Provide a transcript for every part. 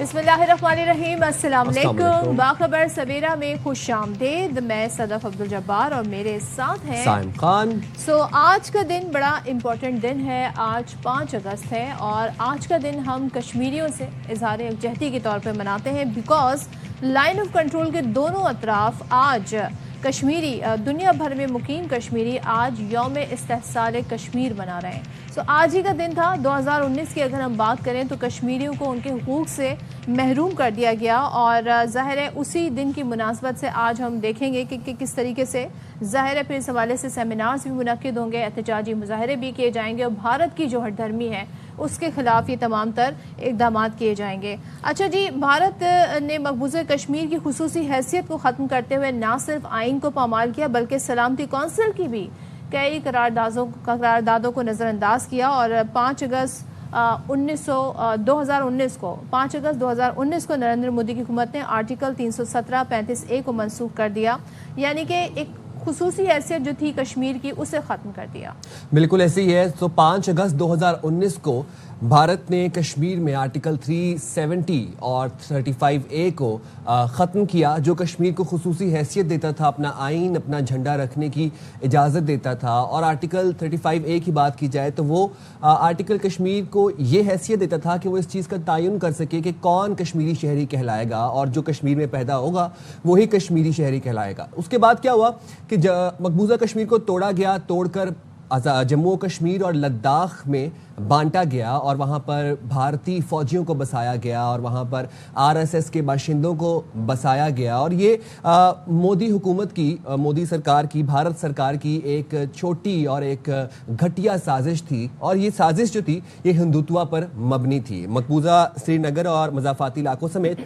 بسم اللہ الرحمن الرحیم، السلام علیکم۔ باخبر سویرا میں خوش آمدید۔ میں صدف عبدالجبار اور میرے ساتھ ہیں سائم خان۔ آج کا دن بڑا امپورٹنٹ دن ہے۔ آج 5 اگست ہے اور آج کا دن ہم کشمیریوں سے اظہار یکجہتی کے طور پر مناتے ہیں، بیکاز لائن آف کنٹرول کے دونوں اطراف آج کشمیری، دنیا بھر میں مقیم کشمیری آج یوم استحصال کشمیر منا رہے ہیں۔ آج ہی کا دن تھا 2019 کی۔ اگر ہم بات کریں تو کشمیریوں کو ان کے حقوق سے محروم کر دیا گیا، اور ظاہر ہے اسی دن کی مناسبت سے آج ہم دیکھیں گے کہ کس طریقے سے ظاہر ہے پھر اس حوالے سے سیمینارز بھی منعقد ہوں گے، احتجاجی مظاہرے بھی کیے جائیں گے، اور بھارت کی جو ہٹ دھرمی ہے اس کے خلاف یہ تمام تر اقدامات کیے جائیں گے۔ اچھا جی، بھارت نے مقبوضہ کشمیر کی خصوصی حیثیت کو ختم کرتے ہوئے نہ صرف آئین کو پامال کیا بلکہ سلامتی کونسل کی بھی کئی قراردادوں کو نظر انداز کیا، اور 5 اگست 2019 کو نریندر مودی کی حکومت نے آرٹیکل 317(35)(a) کو منسوخ کر دیا، یعنی کہ ایک خصوصی حیثیت جو تھی کشمیر کی اسے ختم کر دیا۔ بالکل ایسے ہی ہے۔ 5 اگست 2019 کو بھارت نے کشمیر میں آرٹیکل 370 اور 35(a) کو ختم کیا، جو کشمیر کو خصوصی حیثیت دیتا تھا، اپنا آئین، اپنا جھنڈا رکھنے کی اجازت دیتا تھا۔ اور آرٹیکل 35(a) کی بات کی جائے تو وہ آرٹیکل کشمیر کو یہ حیثیت دیتا تھا کہ وہ اس چیز کا تعین کر سکے کہ کون کشمیری شہری کہلائے گا، اور جو کشمیر میں پیدا ہوگا وہی کشمیری شہری کہلائے گا۔ اس کے بعد کیا ہوا کہ مقبوضہ کشمیر کو توڑا گیا، توڑ کر جموں و کشمیر اور لداخ میں بانٹا گیا، اور وہاں پر بھارتی فوجیوں کو بسایا گیا، اور وہاں پر RSS کے باشندوں کو بسایا گیا۔ اور یہ مودی حکومت کی، مودی سرکار کی، بھارت سرکار کی ایک چھوٹی اور ایک گھٹیا سازش تھی، اور یہ سازش جو تھی یہ ہندوتوا پر مبنی تھی۔ مقبوضہ سری نگر اور مضافاتی علاقوں سمیت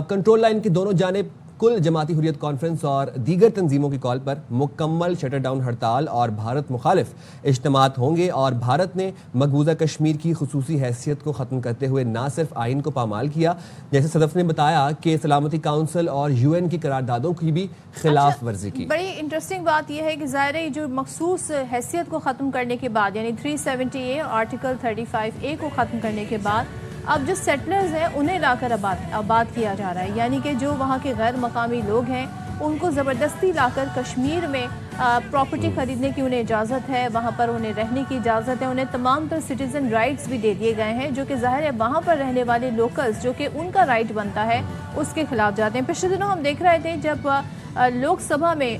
کنٹرول لائن کی دونوں جانب کل جماعتی حریت کانفرنس اور دیگر تنظیموں کی کال پر مکمل شٹر ڈاؤن ہڑتال اور بھارت مخالف اجتماعات ہوں گے، اور بھارت نے مقبوضہ کشمیر کی خصوصی حیثیت کو ختم کرتے ہوئے نہ صرف آئین کو پامال کیا، جیسے صدف نے بتایا کہ سلامتی کونسل اور UN کی قراردادوں کی بھی خلاف ورزی کی۔ بڑی انٹرسٹنگ بات یہ ہے کہ ظاہر ہے جو مخصوص حیثیت کو ختم کرنے کے بعد، یعنی 370(a) اور آرٹیکل 35(a) کو ختم کرنے کے بعد اب جو سیٹلرز ہیں انہیں لا کر آباد کیا جا رہا ہے، یعنی کہ جو وہاں کے غیر مقامی لوگ ہیں ان کو زبردستی لا کر کشمیر میں پراپرٹی خریدنے کی انہیں اجازت ہے، وہاں پر انہیں رہنے کی اجازت ہے، انہیں تمام تر سٹیزن رائٹس بھی دے دیے گئے ہیں، جو کہ ظاہر ہے وہاں پر رہنے والے لوکلز جو کہ ان کا رائٹ بنتا ہے اس کے خلاف جاتے ہیں۔ پچھلے دنوں ہم دیکھ رہے تھے جب لوک سبھا میں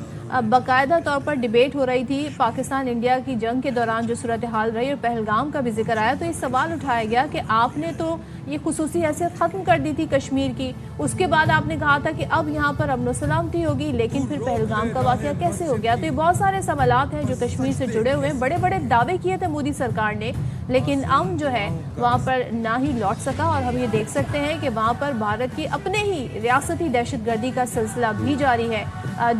باقاعدہ طور پر ڈیبیٹ ہو رہی تھی پاکستان انڈیا کی جنگ کے دوران جو صورتحال رہی اور پہلگام کا بھی ذکر آیا، تو یہ سوال اٹھایا گیا کہ آپ نے تو یہ خصوصی حیثیت ختم کر دی تھی کشمیر کی، اس کے بعد آپ نے کہا تھا کہ اب یہاں پر امن و سلامتی ہوگی، لیکن پھر پہلگام کا واقعہ کیسے ہو گیا؟ تو یہ بہت سارے سوالات ہیں جو کشمیر سے جڑے ہوئے ہیں۔ بڑے بڑے دعوے کیے تھے مودی سرکار نے، لیکن امن جو ہے وہاں پر نہ ہی لوٹ سکا، اور ہم یہ دیکھ سکتے ہیں کہ وہاں پر بھارت کی اپنے ہی ریاستی دہشت گردی کا سلسلہ بھی جاری ہے،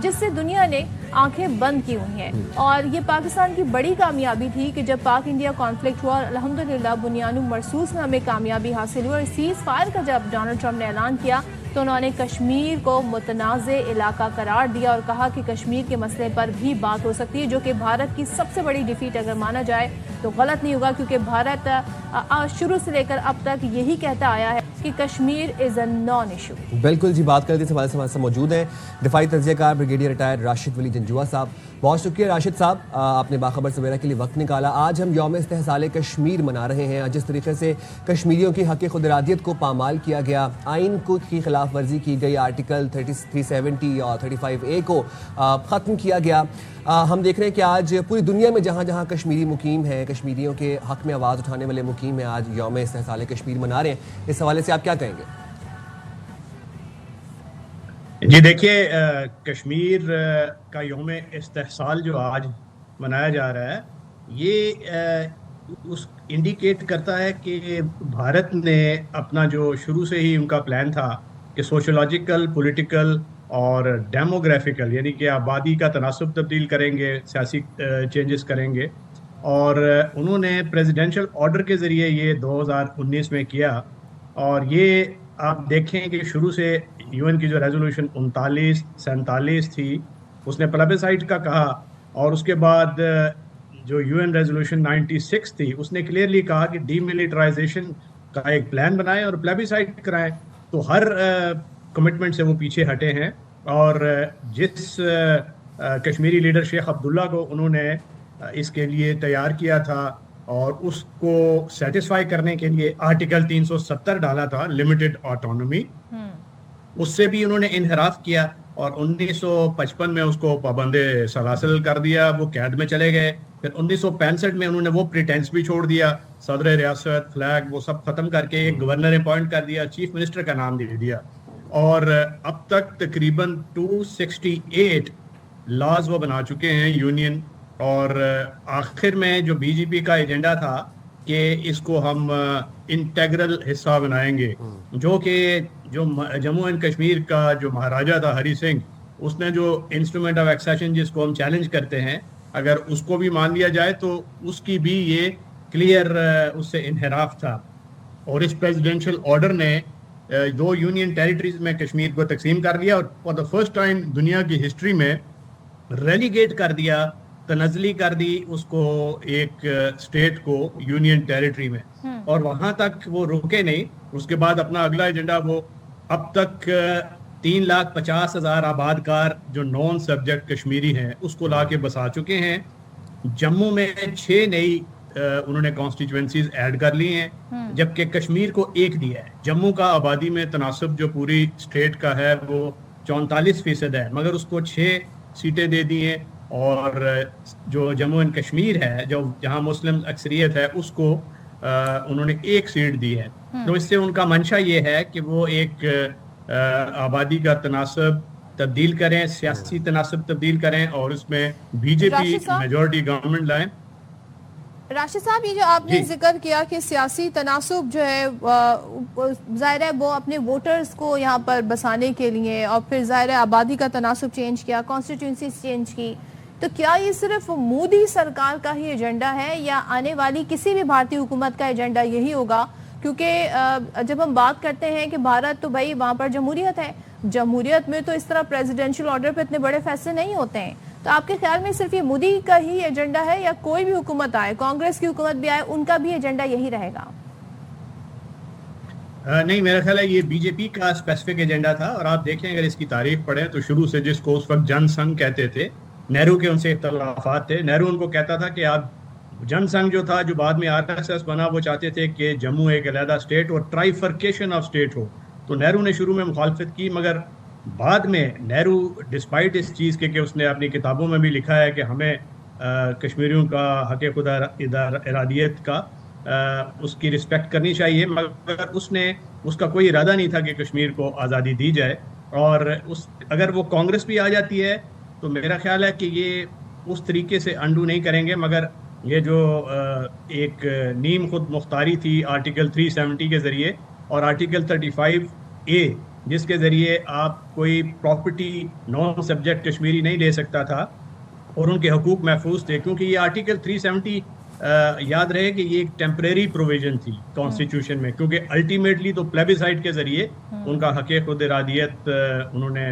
جس سے دنیا نے آنکھیں بند کی ہوئی ہیں۔ اور یہ پاکستان کی بڑی کامیابی تھی کہ جب پاک انڈیا کانفلکٹ ہوا، الحمدللہ بنیاد مرصوص میں ہمیں کامیابی حاصل ہوئی، اور سیز فائر کا جب ڈونلڈ ٹرمپ نے اعلان کیا تو انہوں نے کشمیر کو متنازع علاقہ قرار دیا اور کہا کہ کشمیر کے مسئلے پر بھی بات ہو سکتی ہے، جو کہ بھارت کی سب سے بڑی ڈیفیٹ اگر مانا جائے تو غلط نہیں ہوگا، کیونکہ بھارت شروع سے لے کر اب تک یہی کہتا آیا ہے کہ کشمیر از اے نان ایشو۔ بالکل جی، بات کرتے ہیں ہمارے سے موجود ہیں دفاعی تجزیہ کار بریگیڈیئر ریٹائرڈ راشد ولی جنجوعہ صاحب۔ بہت شکریہ راشد صاحب، آپ نے باخبر سویرا کے لیے وقت نکالا۔ آج ہم یوم استحصال کشمیر منا رہے ہیں، جس طریقے سے کشمیریوں کی حق خود ارادیت کو پامال کیا گیا، آئین کی خلاف ورزی کی گئی، آرٹیکل 370 اور 35(a) کو ختم کیا گیا۔ ہم دیکھ رہے ہیں کہ آج پوری دنیا میں جہاں جہاں کشمیری مقیم ہیں، کشمیریوں کے حق میں آواز اٹھانے والے مقیم ہیں، آج یوم استحصال کشمیر منا رہے ہیں۔ اس حوالے سے آپ کیا کہیں گے؟ جی دیکھیے، کشمیر کا یوم استحصال جو آج منایا جا رہا ہے، یہ اس انڈیکیٹ کرتا ہے کہ بھارت نے اپنا جو شروع سے ہی ان کا پلان تھا کہ سوشولوجیکل، پولیٹیکل اور ڈیموگرافیکل، یعنی کہ آبادی کا تناسب تبدیل کریں گے، سیاسی چینجز کریں گے، اور انہوں نے پریزیڈینشل آرڈر کے ذریعے یہ 2019 میں کیا۔ اور یہ آپ دیکھیں کہ شروع سے UN کی جو ریزولوشن 3947 تھی اس نے پلابیسائٹ کا کہا، اور اس کے بعد جو UN ریزولوشن 96 تھی اس نے کلیئرلی کہا کہ ڈی ملیٹرائزیشن کا ایک پلان بنائیں اور پلابیسائٹ کرائیں۔ تو ہر کمٹمنٹ سے وہ پیچھے ہٹے ہیں، اور جس کشمیری لیڈر شیخ عبداللہ کو انہوں نے اس کے لیے تیار کیا تھا اور اس کو سیٹسفائی کرنے کے لیے آرٹیکل 370 ڈالا تھا، لمیٹڈ آٹونومی، اس سے بھی انہوں نے انحراف کیا اور 1955 میں اس کو پابند سلاسل کر دیا، وہ قید میں چلے گئے۔ پھر 1965 میں انہوں نے وہ پریٹینس بھی چھوڑ دیا، صدر ریاست، فلیگ، وہ سب ختم کر کے ایک گورنر اپوائنٹ کر دیا، چیف منسٹر کا نام دے دیا، اور اب تک تقریباً 268 لاز وہ بنا چکے ہیں یونین۔ اور آخر میں جو بی جے پی کا ایجنڈا تھا کہ اس کو ہم انٹیگرل حصہ بنائیں گے، جو کہ جو جموں اینڈ کشمیر کا جو مہاراجا تھا ہری سنگھ، اس نے جو انسٹرومنٹ آف ایکسیشن جس کو ہم چیلنج کرتے ہیں، اگر اس کو بھی مان لیا جائے تو اس کی بھی یہ کلیئر اس سے انحراف تھا۔ اور اس پریزیڈینشل آرڈر نے 2 یونین ٹیریٹریز میں کشمیر کو تقسیم کر دیا، اور فار دا فرسٹ ٹائم دنیا کی ہسٹری میں ریلیگیٹ کر دیا، تنزلی کر دی اس کو ایک اسٹیٹ کو یونین ٹیریٹری میں، اور وہاں تک وہ رکے نہیں۔ اس کے بعد اپنا اگلا ایجنڈا، وہ اب تک 3,50,000 آباد کار جو نان سبجیکٹ کشمیری ہیں اس کو لا کے بسا چکے ہیں۔ جموں میں 6 نئی انہوں نے کانسٹیچوئنسیز ایڈ کر لی ہیں، جبکہ کشمیر کو 1 دیا ہے۔ جموں کا آبادی میں تناسب جو پوری اسٹیٹ کا ہے وہ 44% ہے، مگر اس کو 6 سیٹیں دے دی ہیں، اور جو جموں اینڈ کشمیر ہے جو جہاں مسلم اکثریت ہے اس کو انہوں نے 1 سیٹ دی ہے۔ تو اس سے ان کا منشا یہ ہے کہ وہ ایک آبادی کا تناسب تبدیل کریں، سیاسی تناسب تبدیل کریں، اور اس میں بی جے پی میجورٹی گورنمنٹ لائیں۔ راشد صاحب، یہ جو آپ نے ذکر کیا کہ سیاسی تناسب جو ہے ظاہر ہے وہ اپنے ووٹرز کو یہاں پر بسانے کے لیے، اور پھر ظاہر ہے آبادی کا تناسب چینج کیا، کانسٹیٹیوئنسیز چینج کی، تو کیا یہ صرف مودی سرکار کا ہی ایجنڈا ہے یا آنے والی کسی بھی بھارتی حکومت کا ایجنڈا یہی ہوگا؟ کیونکہ جب ہم بات کرتے ہیں کہ بھارت تو بھائی وہاں پر جمہوریت ہے، جمہوریت میں تو اس طرح پریزیڈنشل آرڈر پہ اتنے بڑے فیصلے نہیں ہوتے ہیں، تو آپ کے خیال میں صرف یہ مودی کا ہی ایجنڈا ہے یا کوئی بھی حکومت آئے، کانگریس کی حکومت بھی آئے، ان کا بھی ایجنڈا یہی رہے گا؟ نہیں، میرا خیال ہے یہ بی جے پی کا اسپیسیفک ایجنڈا تھا، اور آپ دیکھیں اگر اس کی تاریخ پڑھیں تو شروع سے جس کو اس وقت جن سنگھ کہتے تھے، نہرو کے ان سے اختلافات تھے، نہرو ان کو کہتا تھا کہ آپ جن سنگھ جو تھا جو بعد میں آر ایس ایس بنا، وہ چاہتے تھے کہ جموں ایک علیحدہ اسٹیٹ اور ٹرائیفرکیشن آف اسٹیٹ ہو، تو نہرو نے شروع میں مخالفت کی، مگر بعد میں نہرو ڈسپائٹ اس چیز کے کہ اس نے اپنی کتابوں میں بھی لکھا ہے کہ ہمیں کشمیریوں کا حق خدا ارادیت کا اس کی رسپیکٹ کرنی چاہیے، مگر اس کا کوئی ارادہ نہیں تھا کہ کشمیر کو آزادی دی جائے۔ اور اگر وہ کانگریس بھی آ جاتی ہے تو میرا خیال ہے کہ یہ اس طریقے سے انڈو نہیں کریں گے، مگر یہ جو ایک نیم خود مختاری تھی آرٹیکل 370 کے ذریعے اور آرٹیکل 35A جس کے ذریعے آپ کوئی پراپرٹی نان سبجیکٹ کشمیری نہیں لے سکتا تھا اور ان کے حقوق محفوظ تھے، کیونکہ یہ آرٹیکل 370 یاد رہے کہ یہ ایک ٹیمپریری پروویژن تھی کانسٹیٹیوشن میں، کیونکہ الٹیمیٹلی تو پلیبیسائٹ کے ذریعے ان کا حق خود ارادیت انہوں نے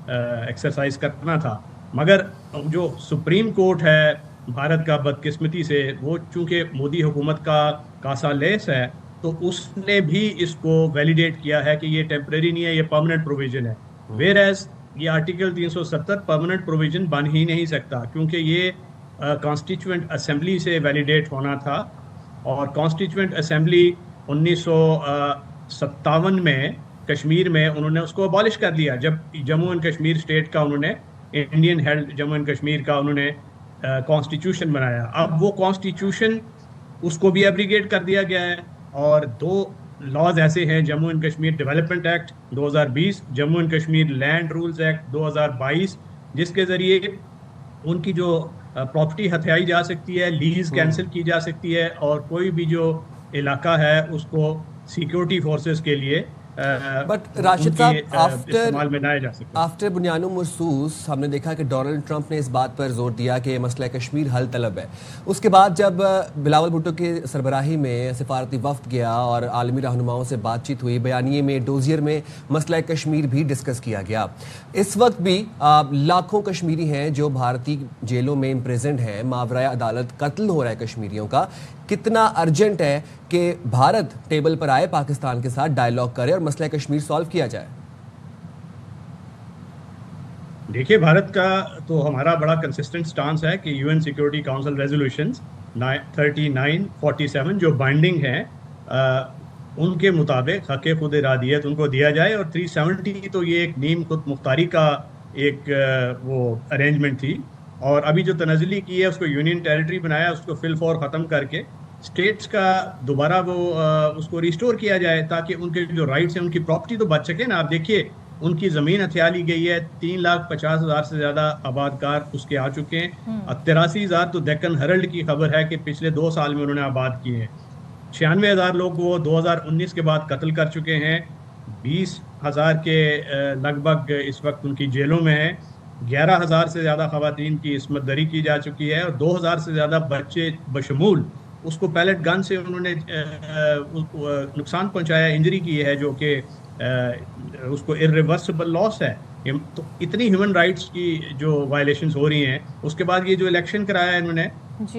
ایکسرسائز کرنا تھا۔ مگر جو سپریم کورٹ ہے بھارت کا بدقسمتی سے، وہ چونکہ مودی حکومت کا کاسا لیس ہے، تو اس نے بھی اس کو ویلیڈیٹ کیا ہے کہ یہ ٹیمپریری نہیں ہے، یہ پرماننٹ پروویژن ہے، ویئر ایز یہ آرٹیکل 370 پرماننٹ پروویژن بن ہی نہیں سکتا، کیونکہ یہ کانسٹیچوئنٹ اسمبلی سے ویلیڈیٹ ہونا تھا، اور کانسٹیچوئنٹ اسمبلی 1957 میں کشمیر میں انہوں نے اس کو ابالش کر دیا، جب جموں اینڈ کشمیر اسٹیٹ کا انہوں نے Indian held Jammu and Kashmir کا انہوں نے کانسٹیٹیوشن بنایا۔ اب وہ کانسٹیٹیوشن اس کو بھی ایبریگیٹ کر دیا گیا ہے، اور 2 لاز ایسے ہیں، Jammu and Kashmir development act 2020، Jammu and Kashmir land rules act 2022، جس کے ذریعے ان کی جو پراپرٹی ہتھیائی جا سکتی ہے، لیز کینسل کی جا سکتی ہے، اور کوئی بھی جو علاقہ ہے اس کو سیکیورٹی فورسز کے لیے بٹ راشد صاحب، استعمال میں لائے جا سکتے۔ آفٹر بنیاد مرصوص ہم نے دیکھا کہ ڈونلڈ ٹرمپ نے اس بات پر زور دیا کہ مسئلہ کشمیر حل طلب ہے۔ اس کے بعد جب بلاول بھٹو کی سربراہی میں سفارتی وفد گیا اور عالمی رہنماؤں سے بات چیت ہوئی، بیانیے میں ڈوزیر میں مسئلہ کشمیر بھی ڈسکس کیا گیا۔ اس وقت بھی لاکھوں کشمیری ہیں جو بھارتی جیلوں میں امپریزنڈ ہیں، ماورائے عدالت قتل ہو رہا ہے کشمیریوں کا۔ کتنا ارجنٹ ہے کہ بھارت ٹیبل پر آئے، پاکستان کے ساتھ ڈائیلاگ کرے اور مسئلہ کشمیر سالو کیا جائے؟ دیکھیے بھارت کا تو ہمارا بڑا کنسسٹنٹ سٹانس ہے کہ U N security council resolutions 3947 جو بائنڈنگ ہیں ان کے مطابق حق خود ارادیت ان کو دیا جائے، اور 370 تو یہ ایک نیم خود مختاری کا ایک وہ ارینجمنٹ تھی، اور ابھی جو تنزلی کی ہے اس کو یونین ٹیریٹری بنایا، اس کو فل فور ختم کر کے اسٹیٹس کا دوبارہ وہ اس کو ریسٹور کیا جائے تاکہ ان کے جو رائٹس ہیں ان کی پراپرٹی تو بچ سکے نا. آپ دیکھیے ان کی زمین ہتھیا لی گئی ہے، 3,50,000 سے زیادہ آبادکار اس کے آ چکے ہیں، 83,000 تو ڈیکن ہیرلڈ کی خبر ہے کہ پچھلے 2 سال میں انہوں نے آباد کیے ہیں. 96,000 لوگ وہ 2019 کے بعد قتل کر چکے ہیں، 20,000 کے لگ بھگ اس وقت ان کی جیلوں میں ہیں، 11,000 سے زیادہ خواتین کی عصمت دری کی جا چکی ہے، اور 2,000 سے زیادہ بچے بشمول اس کو پیلٹ گن سے انہوں نے نقصان پہنچایا، انجری کی ہے، جو کہ اس کو irreversible لاس ہے. تو اتنی ہیومن رائٹس کی جو وائلیشنز ہو رہی ہیں. اس کے بعد یہ جو الیکشن کرایا انہوں نے،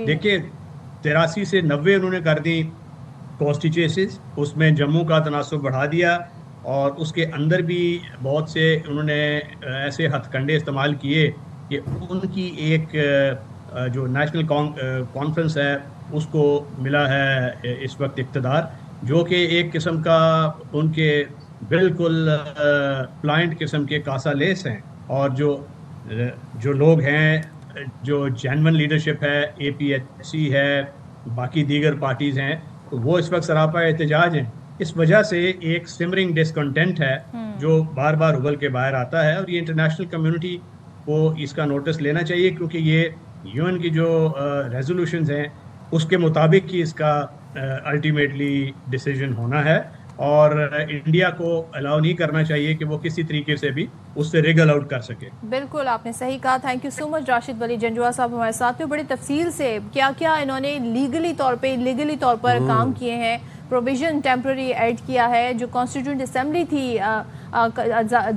دیکھیے 83 سے 90 انہوں نے کر دی کانسٹیچوئنسیز، اس میں جموں کا تناسب بڑھا دیا، اور اس کے اندر بھی بہت سے انہوں نے ایسے ہتھ کنڈے استعمال کیے کہ ان کی ایک جو نیشنل کانفرنس ہے اس کو ملا ہے اس وقت اقتدار، جو کہ ایک قسم کا ان کے بالکل پلائنٹ قسم کے کاسا لیس ہیں. اور جو لوگ ہیں، جو جینون لیڈرشپ ہے، اے پی ایچ سی ہے، باقی دیگر پارٹیز ہیں، تو وہ اس وقت سراپا احتجاج ہیں. اس وجہ سے ایک سمرنگ ڈسکنٹینٹ ہے جو بار بار ابل کے باہر آتا ہے، اور یہ انٹرنیشنل کمیونٹی کو اس کا نوٹس لینا چاہیے، کیونکہ یہ یو این کی جو ریزولوشنز ہیں اس کے مطابق ہی اس کا الٹیمیٹلی ڈیسیجن ہونا ہے، اور انڈیا کو الاؤ نہیں کرنا چاہیے کہ وہ کسی طریقے سے بھی اس سے ریگل آؤٹ کر سکے. بالکل آپ نے صحیح کہا. تھینک یو سو مچ راشد ولی جنجوعہ صاحب ہمارے ساتھ میں بڑی تفصیل سے کیا کیا انہوں نے لیگلی طور پر کام کیے ہیں، پروویژن ٹیمپرری ایڈ کیا ہے، جو کانسٹیٹیوئنٹ اسمبلی تھی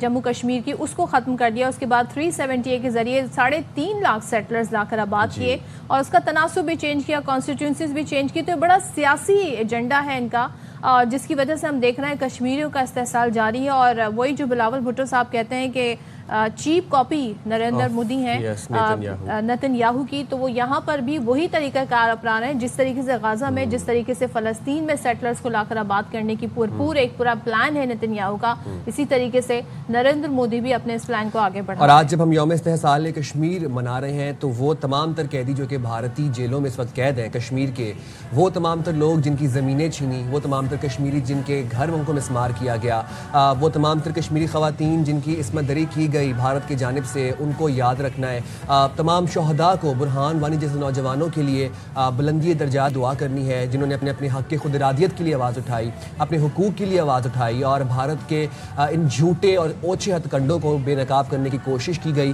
جموں کشمیر کی اس کو ختم کر دیا، اس کے بعد 370 کے ذریعے 3.5 لاکھ سیٹلرز لا کر آباد کیے، اور اس کا تناسب بھی چینج کیا، کانسٹیٹیوئنسیز بھی چینج کی. تو بڑا سیاسی ایجنڈا ہے ان کا، جس کی وجہ سے ہم دیکھ رہے ہیں کشمیریوں کا استحصال جاری ہے. اور وہی جو بلاول بھٹو صاحب کہتے ہیں کہ چیپ کاپی نریندر مودی ہیں نتن یاہو کی، تو وہ یہاں پر بھی وہی طریقہ کار اپنا رہے ہیں، جس طریقے سے غزہ میں، جس طریقے سے فلسطین میں سیٹلرز کو لا کر آباد کرنے کی ایک پورا پلان ہے نتن یاہو کا، اسی طریقے سے نریندر مودی بھی اپنے اس پلان کو آگے بڑھا. اور آج جب ہم یوم استحصال کشمیر منا رہے ہیں تو وہ تمام تر قیدی جو کہ بھارتی جیلوں میں اس وقت قید ہیں کشمیر کے، وہ تمام تر لوگ جن کی زمینیں چھینی، وہ تمام تر کشمیری جن کے گھر ان کو مسمار کیا گیا، وہ تمام تر کشمیری خواتین جن کی عصمت دری کی گئی بھارت کی جانب سے، ان کو یاد رکھنا ہے. تمام شہداء کو، برہان وانی جیسے نوجوانوں کے لیے بلندی درجات دعا کرنی ہے، جنہوں نے اپنے حق خود ارادیت کے لیے آواز اٹھائی، اپنے حقوق کے لیے آواز اٹھائی، اور بھارت کے ان جھوٹے اور اوچھے ہتھ کنڈوں کو بے نقاب کرنے کی کوشش کی گئی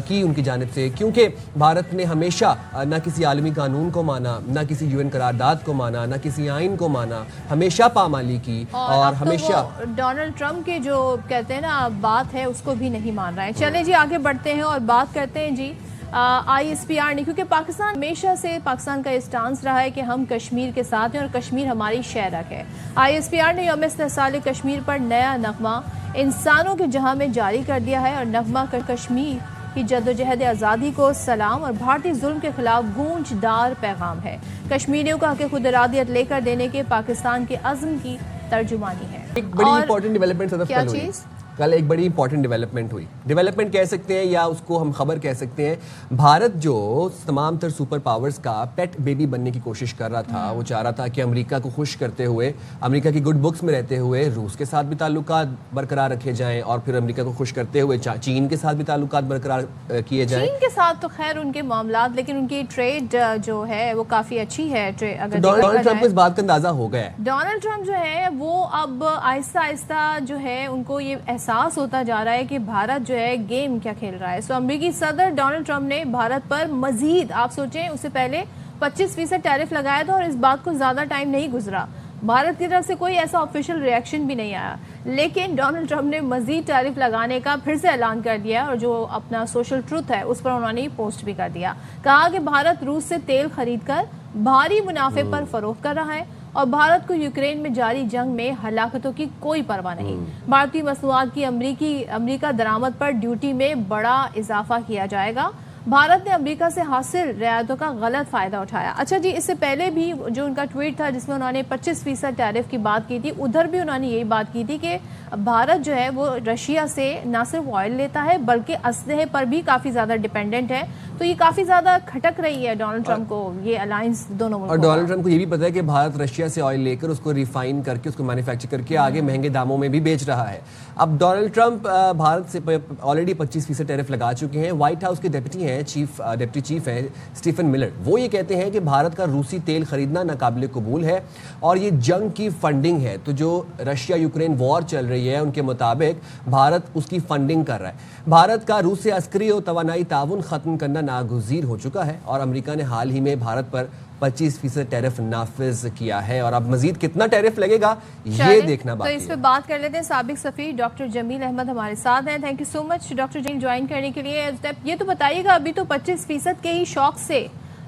کی ان کی جانب سے. کیونکہ بھارت نے ہمیشہ نہ کسی عالمی قانون کو مانا، نہ کسی یو این قرارداد کو مانا، نہ کسی آئین کو مانا، ہمیشہ پامالی کی، اور ہمیشہ ڈونلڈ ٹرمپ کے جو کہتے ہیں نا بات ہے اس کو بھی نہیں مان رہا ہے. چلیں جی آگے بڑھتے ہیں اور بات کرتے ہیں جی آئی ایس پی آر نے، کیونکہ پاکستان ہمیشہ سے پاکستان کا اسٹانس رہا ہے کہ ہم کشمیر کے ساتھ ہیں اور کشمیر ہماری شہرک ہے. آئی ایس پی آر نے یوم استحصال کشمیر پر نیا نغمہ انسانوں کے جہاں میں جاری کر دیا ہے، اور نغمہ کشمیر کی جدوجہد آزادی کو سلام اور بھارتی ظلم کے خلاف گونج دار پیغام ہے. کشمیریوں کا حق خود ارادیت لے کر دینے کے پاکستان کے عزم کی ترجمانی ہے. ایک بڑی امپورٹنٹ ڈیولپمنٹ کیا چیز؟ کل ایک بڑی امپورٹنٹ ڈیولپمنٹ ہوئی، ڈیولپمنٹ کہہ سکتے ہیں یا اس کو ہم خبر کہہ سکتے ہیں. بھارت جو تمام تر سپر پاورز کا پیٹ بیبی بننے کی کوشش کر رہا تھا، وہ چاہ رہا تھا کہ امریکہ کو خوش کرتے ہوئے، امریکہ کی گڈ بکس میں رہتے ہوئے روس کے ساتھ بھی تعلقات برقرار رکھے جائیں، اور پھر امریکہ کو خوش کرتے ہوئے چین کے ساتھ بھی تعلقات برقرار کیے جائیں. چین کے ساتھ تو خیر ان کے معاملات، لیکن ان کی ٹریڈ جو ہے وہ کافی اچھی ہے. ڈونلڈ ٹرمپ کو اس بات کا اندازہ ہو گیا ہے. ڈونلڈ ٹرمپ جو ہے وہ اب آہستہ آہستہ جو ہے ان کو یہ احساس ہوتا جا رہا ہے کہ بھارت جو ہے گیم کیا کھیل رہا ہے. سو امریکی صدر ڈونلڈ ٹرمپ نے بھارت پر مزید، آپ سوچیں اس سے پہلے 25% ٹیرف لگایا تھا، اور اس بات کو زیادہ ٹائم نہیں گزرا، بھارت کی طرف سے کوئی ایسا آفیشیل ریئیکشن بھی نہیں آیا، لیکن ڈونلڈ ٹرمپ نے مزید ٹیرف لگانے کا پھر سے اعلان کر دیا، اور جو اپنا سوشل ٹروتھ ہے اس پر انہوں نے پوسٹ بھی کر دیا. کہا کہ بھارت روس سے تیل خرید کر بھاری منافع پر فروخت کر رہا ہے، اور بھارت کو یوکرین میں جاری جنگ میں ہلاکتوں کی کوئی پرواہ نہیں. بھارتی مصنوعات کی امریکہ درآمد پر ڈیوٹی میں بڑا اضافہ کیا جائے گا. بھارت نے امریکہ سے حاصل رعایتوں کا غلط فائدہ اٹھایا. اچھا جی، اس سے پہلے بھی جو ان کا ٹویٹ تھا جس میں انہوں نے 25% ٹیرف کی بات کی تھی، ادھر بھی انہوں نے یہی بات کی تھی کہ بھارت جو ہے وہ رشیا سے نہ صرف آئل لیتا ہے بلکہ اسلحے پر بھی کافی زیادہ ڈیپینڈنٹ ہے. تو یہ کافی زیادہ کھٹک رہی ہے ڈونلڈ ٹرمپ کو یہ الائنس دونوں ملکوں. اور ڈونلڈ ٹرمپ کو یہ بھی پتا ہے کہ بھارت رشیا سے آئل لے کر اس کو ریفائن کر کے اس کو مینوفیکچر کر کے آگے مہنگے داموں میں بھی بیچ رہا ہے. اب ڈونلڈ ٹرمپ بھارت سے آلریڈی 25% ٹیرف لگا چکے ہیں. وائٹ ہاؤس کے ڈپٹی ہیں ڈپٹی چیف ہیں اسٹیفن ملر، وہ یہ کہتے ہیں کہ بھارت کا روسی تیل خریدنا ناقابل قبول ہے اور یہ جنگ کی فنڈنگ ہے. تو جو رشیا یوکرین وار چل رہی ہے ان کے مطابق بھارت اس کی فنڈنگ کر رہا ہے. بھارت کا روس سے عسکری اور توانائی تعاون ختم کرنا ناگزیر ہو چکا ہے اور امریکہ نے حال ہی میں بھارت پر 25% ٹیرف نافذ کیا ہے. اور اب مزید کتنا ٹیرف لگے گا یہ دیکھنا باقی ہے. تو اس پہ بات کر لیتے ہیں. سابق سفیر ڈاکٹر جمیل احمد ہمارے ساتھ ہیں. Thank you so much doctor Jameel join کرنے کے لیے. یہ تو بتائیے گا، ابھی تو 25% کے ہی شوق سے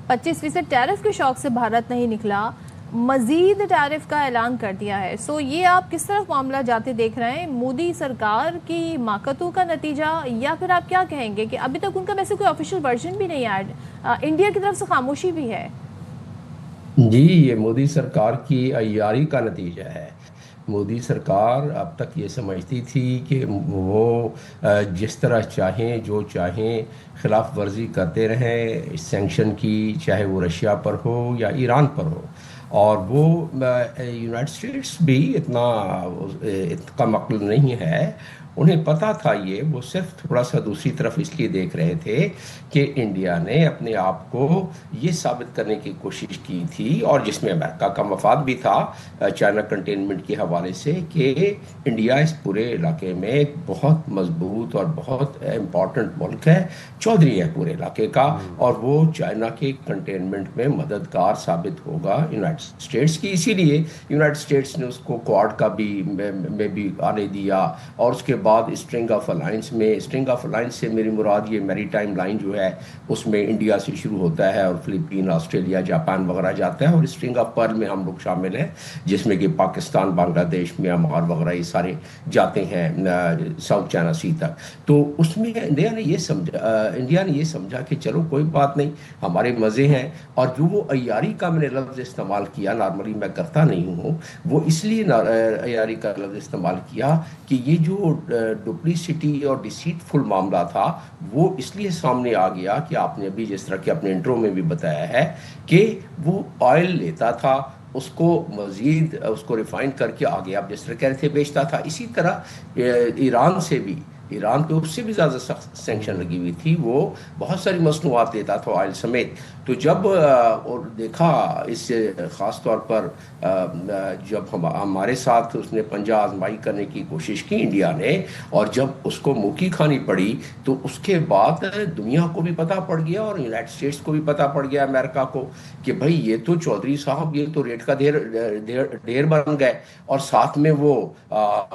25% ٹیرف کے شوق سے بھارت نہیں نکلا، مزید ٹیرف کا اعلان کر دیا ہے. سو یہ آپ کس طرف معاملہ جاتے دیکھ رہے ہیں؟ مودی سرکار کی ماکتوں کا نتیجہ، یا پھر آپ کیا کہیں گے کہ ابھی تک ان کا ویسے کوئی آفیشیل ورژن بھی نہیں ہے، انڈیا کی طرف سے خاموشی بھی ہے؟ جی، یہ مودی سرکار کی عیاری کا نتیجہ ہے. مودی سرکار اب تک یہ سمجھتی تھی کہ وہ جس طرح چاہیں جو چاہیں خلاف ورزی کرتے رہیں سینکشن کی، چاہے وہ رشیا پر ہو یا ایران پر ہو. اور وہ یونائٹڈ اسٹیٹس بھی اتنا مقبول نہیں ہے. انہیں پتہ تھا یہ، وہ صرف تھوڑا سا دوسری طرف اس لیے دیکھ رہے تھے کہ انڈیا نے اپنے آپ کو یہ ثابت کرنے کی کوشش کی تھی، اور جس میں امریکہ کا مفاد بھی تھا چائنا کنٹینمنٹ کے حوالے سے، کہ انڈیا اس پورے علاقے میں ایک بہت مضبوط اور بہت امپورٹنٹ ملک ہے، چودھری ہے پورے علاقے کا، اور وہ چائنا کے کنٹینمنٹ میں مددگار ثابت ہوگا یونائٹڈ اسٹیٹس کی. اسی لیے یونائٹڈ اسٹیٹس نے اس کو کوڈ کا بھی آنے دیا، اور اس کے بعد اسٹرنگ آف الائنس سے میری مراد یہ میری ٹائم لائن جو ہے اس میں انڈیا سے شروع ہوتا ہے اور فلپین، آسٹریلیا، جاپان وغیرہ جاتا ہے، اور اسٹرنگ آف پرل میں ہم لوگ شامل ہیں جس میں کہ پاکستان، بنگلہ دیش، میانمار وغیرہ یہ سارے جاتے ہیں ساؤتھ چائنا سی تک. تو اس میں انڈیا نے یہ سمجھا کہ چلو کوئی بات نہیں، ہمارے مزے ہیں. اور جو وہ عیاری کا میں نے لفظ استعمال کیا، نارملی میں کرتا نہیں ہوں، وہ اس لیے عیاری کا لفظ استعمال کیا کہ یہ جو ڈپلیسٹی اور ڈیسیٹفل معاملہ تھا وہ اس لیے سامنے آ گیا کہ آپ نے ابھی جس طرح کہ اپنے انٹرو میں بھی بتایا ہے کہ وہ آئل لیتا تھا، اس کو مزید اس کو ریفائن کر کے آگے آپ جس طرح کہہ رہے تھے بیچتا تھا. اسی طرح ایران پہ اس سے بھی زیادہ سخت سینکشن لگی ہوئی تھی، وہ بہت ساری مصنوعات لیتا تھا آئل سمیت. تو جب اور دیکھا اس سے خاص طور پر جب ہمارے ساتھ اس نے پنجہ آزمائی کرنے کی کوشش کی انڈیا نے، اور جب اس کو موکی کھانی پڑی، تو اس کے بعد دنیا کو بھی پتہ پڑ گیا اور یونائٹڈ اسٹیٹس کو بھی پتہ پڑ گیا، امریکہ کو، کہ بھائی یہ تو چودھری صاحب یہ تو ریٹ کا ڈھیر بن گئے، اور ساتھ میں وہ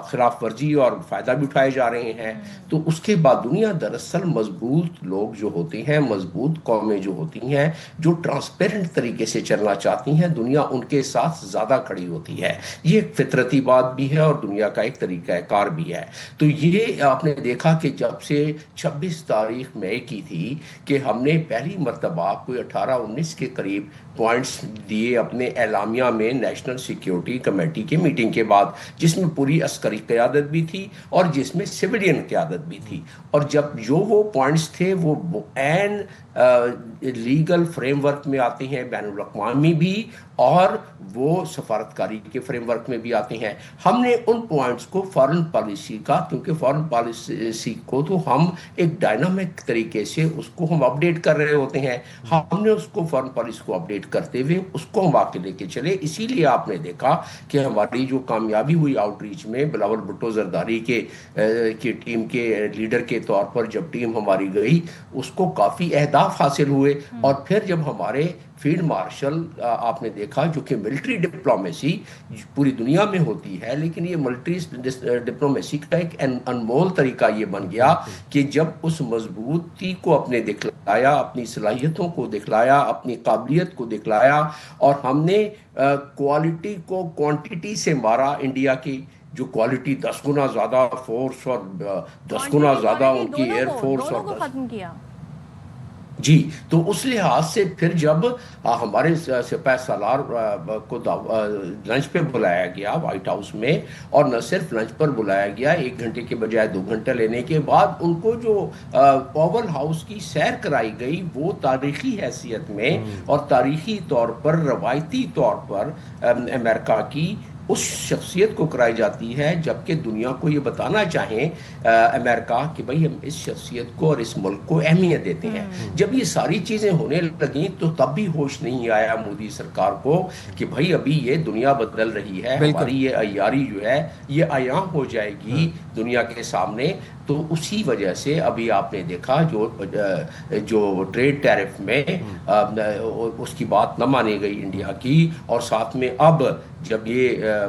خلاف ورزی اور فائدہ بھی اٹھائے جا رہے ہیں. تو اس کے بعد دنیا دراصل مضبوط لوگ جو ہوتے ہیں، مضبوط قومیں جو ہوتی ہیں، جو ٹرانسپیرنٹ طریقے سے چلنا چاہتی ہیں، دنیا ان کے ساتھ زیادہ کھڑی ہوتی ہے. یہ ایک فطرتی بات بھی ہے اور دنیا کا ایک طریقہ کار بھی ہے. تو یہ آپ نے دیکھا کہ جب سے 26 تاریخ مئی کی تھی کہ ہم نے پہلی مرتبہ کوئی 18-19 کے قریب پوائنٹس دیے اپنے اعلامیہ میں نیشنل سیکیورٹی کمیٹی کے میٹنگ کے بعد، جس میں پوری عسکری قیادت بھی تھی اور جس میں سویلین قیادت بھی تھی. اور جب جو وہ پوائنٹس تھے وہ عین لیگل فریم ورک میں آتے ہیں، بین الاقوامی بھی اور وہ سفارتکاری کے فریم ورک میں بھی آتے ہیں. ہم نے ان پوائنٹس کو فارن پالیسی کا، کیونکہ فارن پالیسی کو تو ہم ایک ڈائنامک طریقے سے اس کو ہم اپڈیٹ کر رہے ہوتے ہیں، ہم نے اس کو فارن پالیسی کو اپڈیٹ کرتے ہوئے اس کو ہم آگے لے کے چلے. اسی لیے آپ نے دیکھا کہ ہماری جو کامیابی ہوئی آؤٹ ریچ میں، بلاول بھٹو زرداری کے ٹیم کے لیڈر کے طور پر جب ٹیم ہماری گئی، اس کو کافی اہداف حاصل ہوئے. اور پھر جب ہمارے فیلڈ مارشل آپ نے دیکھا جو کہ ملٹری ڈپلومیسی پوری دنیا میں ہوتی ہے، لیکن یہ ملٹری ڈپلومیسی کا ایک انمول طریقہ یہ بن گیا کہ جب اس مضبوطی کو اپنے دکھلایا، اپنی صلاحیتوں کو دکھلایا، اپنی قابلیت کو دکھلایا، اور ہم نے کوالٹی کو کوانٹیٹی سے مارا. انڈیا کی جو کوالٹی 10 گنا زیادہ فورس اور 10 گنا زیادہ ان کی ایئر فورس اور ختم کیا. جی، تو اس لحاظ سے پھر جب ہمارے سپہ سالار کو لنچ پہ بلایا گیا وائٹ ہاؤس میں، اور نہ صرف لنچ پر بلایا گیا، 1 گھنٹے کے بجائے 2 گھنٹے لینے کے بعد ان کو جو اوول ہاؤس کی سیر کرائی گئی، وہ تاریخی حیثیت میں اور تاریخی طور پر، روایتی طور پر امریکہ کی اس شخصیت کو کرائی جاتی ہے، جبکہ دنیا کو یہ بتانا چاہیں امریکہ کہ بھئی ہم اس شخصیت کو اور اس ملک کو اہمیت دیتے ہیں. جب یہ ساری چیزیں ہونے لگیں تو تب بھی ہوش نہیں آیا مودی سرکار کو کہ بھئی ابھی یہ دنیا بدل رہی ہے، ہماری یہ عیاری جو ہے یہ عیاں ہو جائے گی دنیا کے سامنے. تو اسی وجہ سے ابھی آپ نے دیکھا جو ٹریڈ ٹیرف میں اس کی بات نہ مانی گئی انڈیا کی، اور ساتھ میں اب جب یہ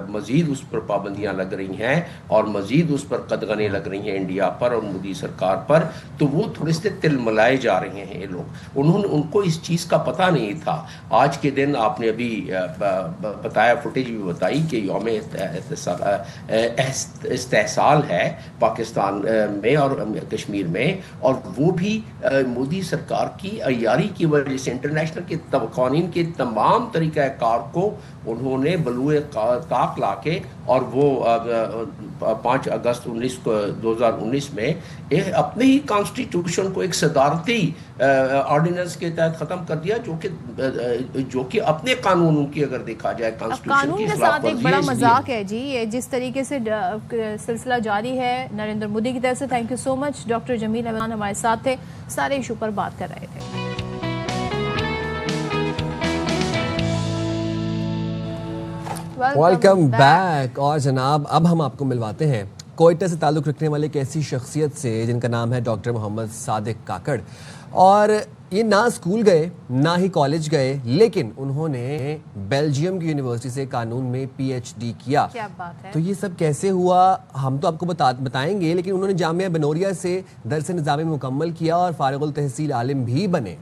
مزید اس پر پابندیاں لگ رہی ہیں اور مزید اس پر قدغنیں لگ رہی ہیں انڈیا پر اور مودی سرکار پر، تو وہ تھوڑے سے تل ملائے جا رہے ہیں یہ لوگ. ان کو اس چیز کا پتہ نہیں تھا. آج کے دن آپ نے ابھی بتایا، فوٹیج بھی بتائی کہ یوم استحصال ہے پاکستان میں اور کشمیر میں، اور وہ بھی مودی سرکار کی عیاری کی وجہ سے انٹرنیشنل کے قوانین کے تمام طریقہ کار کو انہوں نے بلوئے طاق لا کے، اور وہ 5 اگست 2019 میں اپنے ہی کانسٹیٹیوشن کو ایک صدارتی آرڈیننس کے تحت ختم کر دیا، جو کہ اپنے قانونوں کی اگر دیکھا جائے قانون کے ساتھ ایک بڑا مذاق ہے. جی، یہ جس طریقے سے سلسلہ جاری ہے نریندر مودی کی طرف سے. Thank you so much. Doctor Jamil Ahmed ہمارے ساتھ تھے، سارے ایشو پر بات کر رہے تھے. Welcome back. اور جناب اب ہم آپ کو ملواتے ہیں کوئٹہ سے تعلق رکھنے والے ایک ایسی شخصیت سے جن کا نام ہے ڈاکٹر محمد صادق کاکڑ. اور یہ نہ اسکول گئے نہ ہی کالج گئے، لیکن انہوں نے بیلجیم کی یونیورسٹی سے قانون میں PhD کیا. کیا بات ہے. تو یہ سب کیسے ہوا ہم تو آپ کو بتائیں گے، لیکن انہوں نے جامعہ بنوریا سے درس نظامی مکمل کیا اور فارغ التحصیل عالم بھی بنے.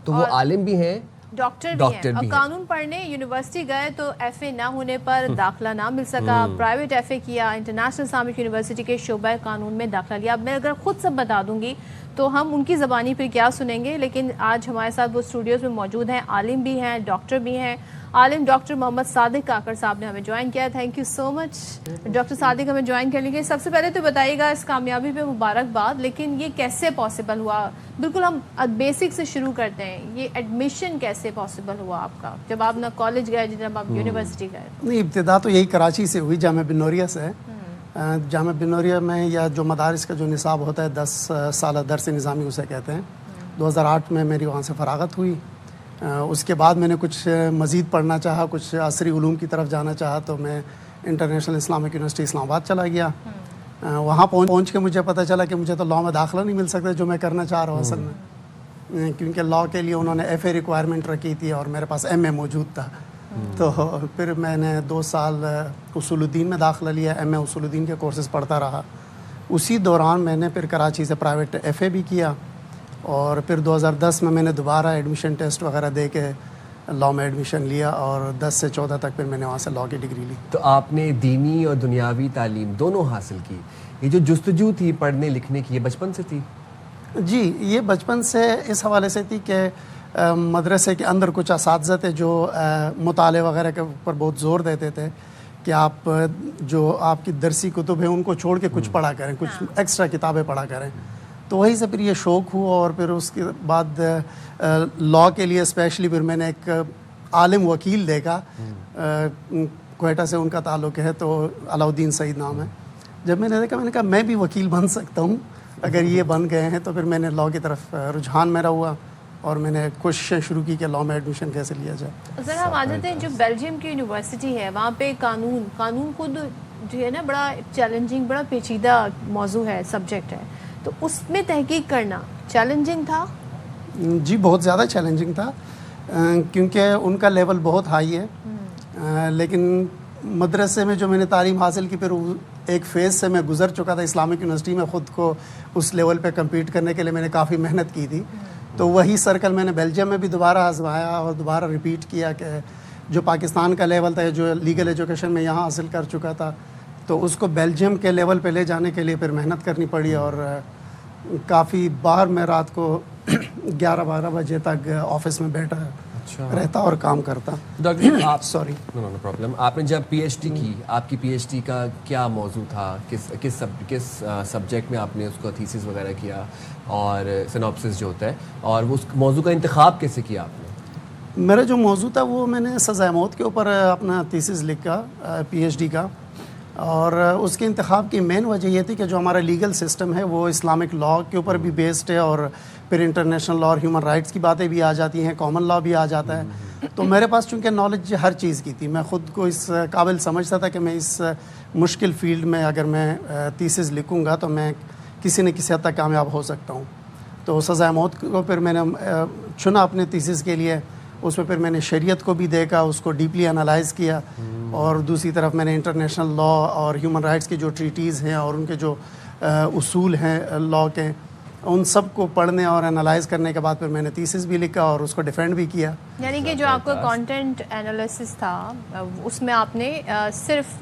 تو وہ عالم بھی ہیں، ڈاکٹر بھی ہیں، اور قانون پڑھنے یونیورسٹی گئے تو FA نہ ہونے پر داخلہ نہ مل سکا. پرائیویٹ FA کیا، انٹرنیشنل اسلامک یونیورسٹی کے شعبہ قانون میں داخلہ لیا. اب میں اگر خود سب بتا دوں گی تو ہم ان کی زبانی پہ کیا سنیں گے، لیکن آج ہمارے ساتھ وہ اسٹوڈیوز میں موجود ہیں، عالم بھی ہیں، ڈاکٹر بھی ہیں. عالم ڈاکٹر محمد صادق کاکڑ صاحب نے ہمیں جوائن کیا. Thank you so much doctor Sadiq ہمیں جوائن کرنے کے لیے. سب سے پہلے تو بتائیے گا اس کامیابی پہ مبارکباد، لیکن یہ کیسے پاسبل ہوا؟ بالکل ہم بیسک سے شروع کرتے ہیں. یہ ایڈمیشن کیسے پاسبل ہوا آپ کا، جب آپ نہ کالج گئے جب آپ یونیورسٹی گئے؟ نہیں، ابتدا تو یہی کراچی سے ہوئی، جامعہ بنوریا سے. جامعہ بنوریا میں یا جو مدارس کا جو نصاب ہوتا ہے 10 سالہ درس نظامی اسے کہتے ہیں. 2008 میں میری وہاں سے فراغت ہوئی. اس کے بعد میں نے کچھ مزید پڑھنا چاہا، کچھ عصری علوم کی طرف جانا چاہا، تو میں انٹرنیشنل اسلامک یونیورسٹی اسلام آباد چلا گیا. وہاں پہنچ کے مجھے پتہ چلا کہ مجھے تو لاء میں داخلہ نہیں مل سکتا جو میں کرنا چاہ رہا ہوں اصل میں، کیونکہ لاء کے لیے انہوں نے FA ریکوائرمنٹ رکھی تھی اور میرے پاس MA موجود تھا. تو پھر میں نے 2 سال اصول الدین میں داخلہ لیا، MA اصول الدین کے کورسز پڑھتا رہا. اسی دوران میں نے پھر کراچی سے پرائیویٹ FA بھی کیا، اور پھر 2010 میں نے دوبارہ ایڈمیشن ٹیسٹ وغیرہ دے کے لاء میں ایڈمیشن لیا، اور 10 سے 14 تک پھر میں نے وہاں سے لاء کی ڈگری لی. تو آپ نے دینی اور دنیاوی تعلیم دونوں حاصل کی. یہ جو جستجو تھی پڑھنے لکھنے کی، یہ بچپن سے تھی؟ جی، یہ بچپن سے اس حوالے سے تھی کہ مدرسے کے اندر کچھ اساتذہ تھے جو مطالعے وغیرہ کے اوپر بہت زور دیتے تھے کہ آپ جو آپ کی درسی کتب ہیں ان کو چھوڑ کے کچھ پڑھا کریں، کچھ ایکسٹرا کتابیں پڑھا کریں. تو وہیں سے پھر یہ شوق ہوا، اور پھر اس کے بعد لاء کے لیے اسپیشلی پھر میں نے ایک عالم وکیل دیکھا، کوئٹہ سے ان کا تعلق ہے، تو علاؤالدین سعید نام ہے. جب میں نے دیکھا میں نے کہا میں بھی وکیل بن سکتا ہوں اگر یہ بن گئے ہیں. تو پھر میں نے لاء کی طرف رجحان میرا ہوا، اور میں نے کوششیں شروع کی کہ لاء میں ایڈمیشن کیسے لیا جائے. سر ہم آ جاتے ہیں جو بیلجیم کی یونیورسٹی ہے وہاں پہ قانون خود جو ہے نا بڑا چیلنجنگ، بڑا پیچیدہ موضوع ہے، سبجیکٹ ہے. تو اس میں تحقیق کرنا چیلنجنگ تھا؟ جی، بہت زیادہ چیلنجنگ تھا. کیونکہ ان کا لیول بہت ہائی ہے، لیکن مدرسے میں جو میں نے تعلیم حاصل کی پھر ایک فیز سے میں گزر چکا تھا اسلامک یونیورسٹی میں، خود کو اس لیول پہ کمپیٹ کرنے کے لیے میں نے کافی محنت کی تھی. تو وہی سرکل میں نے بیلجیم میں بھی دوبارہ آزمایا اور دوبارہ ریپیٹ کیا کہ جو پاکستان کا لیول تھا، جو لیگل ایجوکیشن میں یہاں حاصل کر چکا تھا، تو اس کو بیلجیم کے لیول پہ لے جانے کے لیے پھر محنت کرنی پڑی. اور کافی بار میں رات کو 11-12 بجے تک آفس میں بیٹھا رہتا اور کام کرتا. ڈاکٹر آپ سوری نو پرابلم. آپ نے جب پی ایچ ڈی کی، آپ کی پی ایچ ڈی کا کیا موضوع تھا؟ کس سبجیکٹ میں آپ نے اس کو تھیسس وغیرہ کیا اور سینوپسس جو ہوتا ہے، اور اس موضوع کا انتخاب کیسے کیا آپ نے؟ میرا جو موضوع تھا وہ میں نے سزائے موت کے اوپر اپنا تھیسس لکھا پی ایچ ڈی کا. اور اس کے انتخاب کی مین وجہ یہ تھی کہ جو ہمارا لیگل سسٹم ہے وہ اسلامک لاء کے اوپر بھی بیسڈ ہے، اور پھر انٹرنیشنل لاء اور ہیومن رائٹس کی باتیں بھی آ جاتی ہیں، کامن لاء بھی آ جاتا ہے. تو میرے پاس چونکہ نالج ہر چیز کی تھی، میں خود کو اس قابل سمجھتا تھا کہ میں اس مشکل فیلڈ میں اگر میں تھیسس لکھوں گا تو میں کسی نہ کسی حد تک کامیاب ہو سکتا ہوں. تو سزائے موت کو پھر میں نے چنا اپنے تھیسس کے لیے. اس میں پھر میں نے شریعت کو بھی دیکھا، اس کو ڈیپلی انالائز کیا، اور دوسری طرف میں نے انٹرنیشنل لاء اور ہیومن رائٹس کی جو ٹریٹیز ہیں اور ان کے جو اصول ہیں لاء کے، ان سب کو پڑھنے اور انالائز کرنے کے بعد پھر میں نے تھیسس بھی لکھا اور اس کو ڈیفینڈ بھی کیا. یعنی کہ جو آپ کا کانٹینٹ انالیسس تھا اس میں آپ نے صرف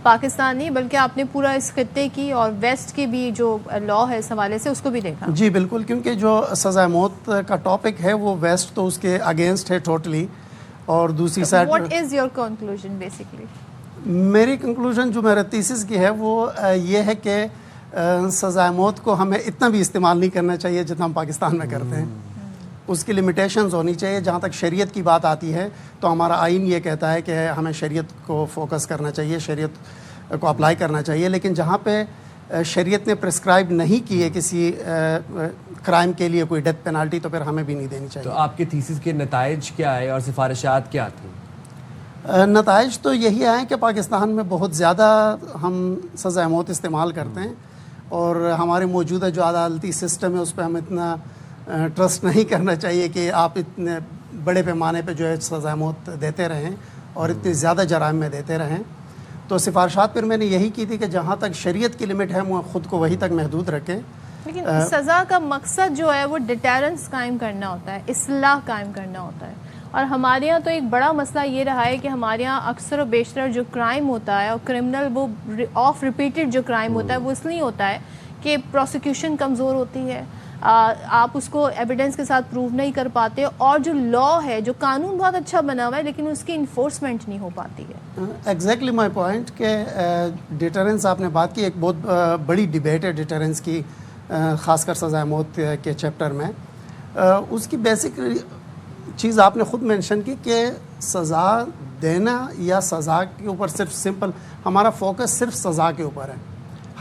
پاکستان نہیں بلکہ آپ نے پورا اس خطے کی اور ویسٹ کی بھی جو لاء ہے اس حوالے سے اس کو بھی دیکھا. جی بالکل، کیونکہ جو سزائے موت کا ٹاپک ہے وہ ویسٹ تو اس کے اگینسٹ ہے ٹوٹلی، اور دوسری side what is your conclusion basically? میری کنکلوژن جو میرا تھیسس کی ہے وہ یہ ہے کہ سزائے موت کو ہمیں اتنا بھی استعمال نہیں کرنا چاہیے جتنا ہم پاکستان میں کرتے ہیں. اس کی لمیٹیشنز ہونی چاہیے. جہاں تک شریعت کی بات آتی ہے تو ہمارا آئین یہ کہتا ہے کہ ہمیں شریعت کو فوکس کرنا چاہیے، شریعت کو اپلائی کرنا چاہیے. لیکن جہاں پہ شریعت نے پرسکرائب نہیں کی ہے کسی کرائم کے لیے کوئی ڈیتھ پینالٹی، تو پھر ہمیں بھی نہیں دینی چاہیے. تو آپ کے تھیسس کے نتائج کیا آئے اور سفارشات کیا تھیں؟ نتائج تو یہی آئے کہ پاکستان میں بہت زیادہ ہم سزائے موت استعمال کرتے ہیں، اور ہمارے موجودہ جو عدالتی سسٹم ہے اس پہ ہم اتنا ٹرسٹ نہیں کرنا چاہیے کہ آپ اتنے بڑے پیمانے پہ جو ہے سزائے موت دیتے رہیں اور اتنے زیادہ جرائم میں دیتے رہیں. تو سفارشات پھر میں نے یہی کی تھی کہ جہاں تک شریعت کی لمٹ ہے وہ خود کو وہی تک محدود رکھیں. لیکن سزا کا مقصد جو ہے وہ ڈیٹرنس قائم کرنا ہوتا ہے، اصلاح قائم کرنا ہوتا ہے. اور ہمارے یہاں تو ایک بڑا مسئلہ یہ رہا ہے کہ ہمارے یہاں اکثر و بیشتر جو کرائم ہوتا ہے اور کرمنل وہ آف ریپیٹڈ جو کرائم ہوتا ہے وہ اس لیے ہوتا ہے کہ پروسیکیوشن کمزور ہوتی ہے، آپ اس کو ایویڈنس کے ساتھ پروو نہیں کر پاتے، اور جو لاء ہے، جو قانون بہت اچھا بنا ہوا ہے لیکن اس کی انفورسمنٹ نہیں ہو پاتی ہے. ایگزیکٹلی مائی پوائنٹ کہ ڈیٹرنس آپ نے بات کی، ایک بہت بڑی ڈیبیٹ ہے ڈیٹرنس کی، خاص کر سزائے موت کے چیپٹر میں. اس کی بیسک چیز آپ نے خود مینشن کی کہ سزا دینا یا سزا کے اوپر صرف سمپل ہمارا فوکس صرف سزا کے اوپر ہے.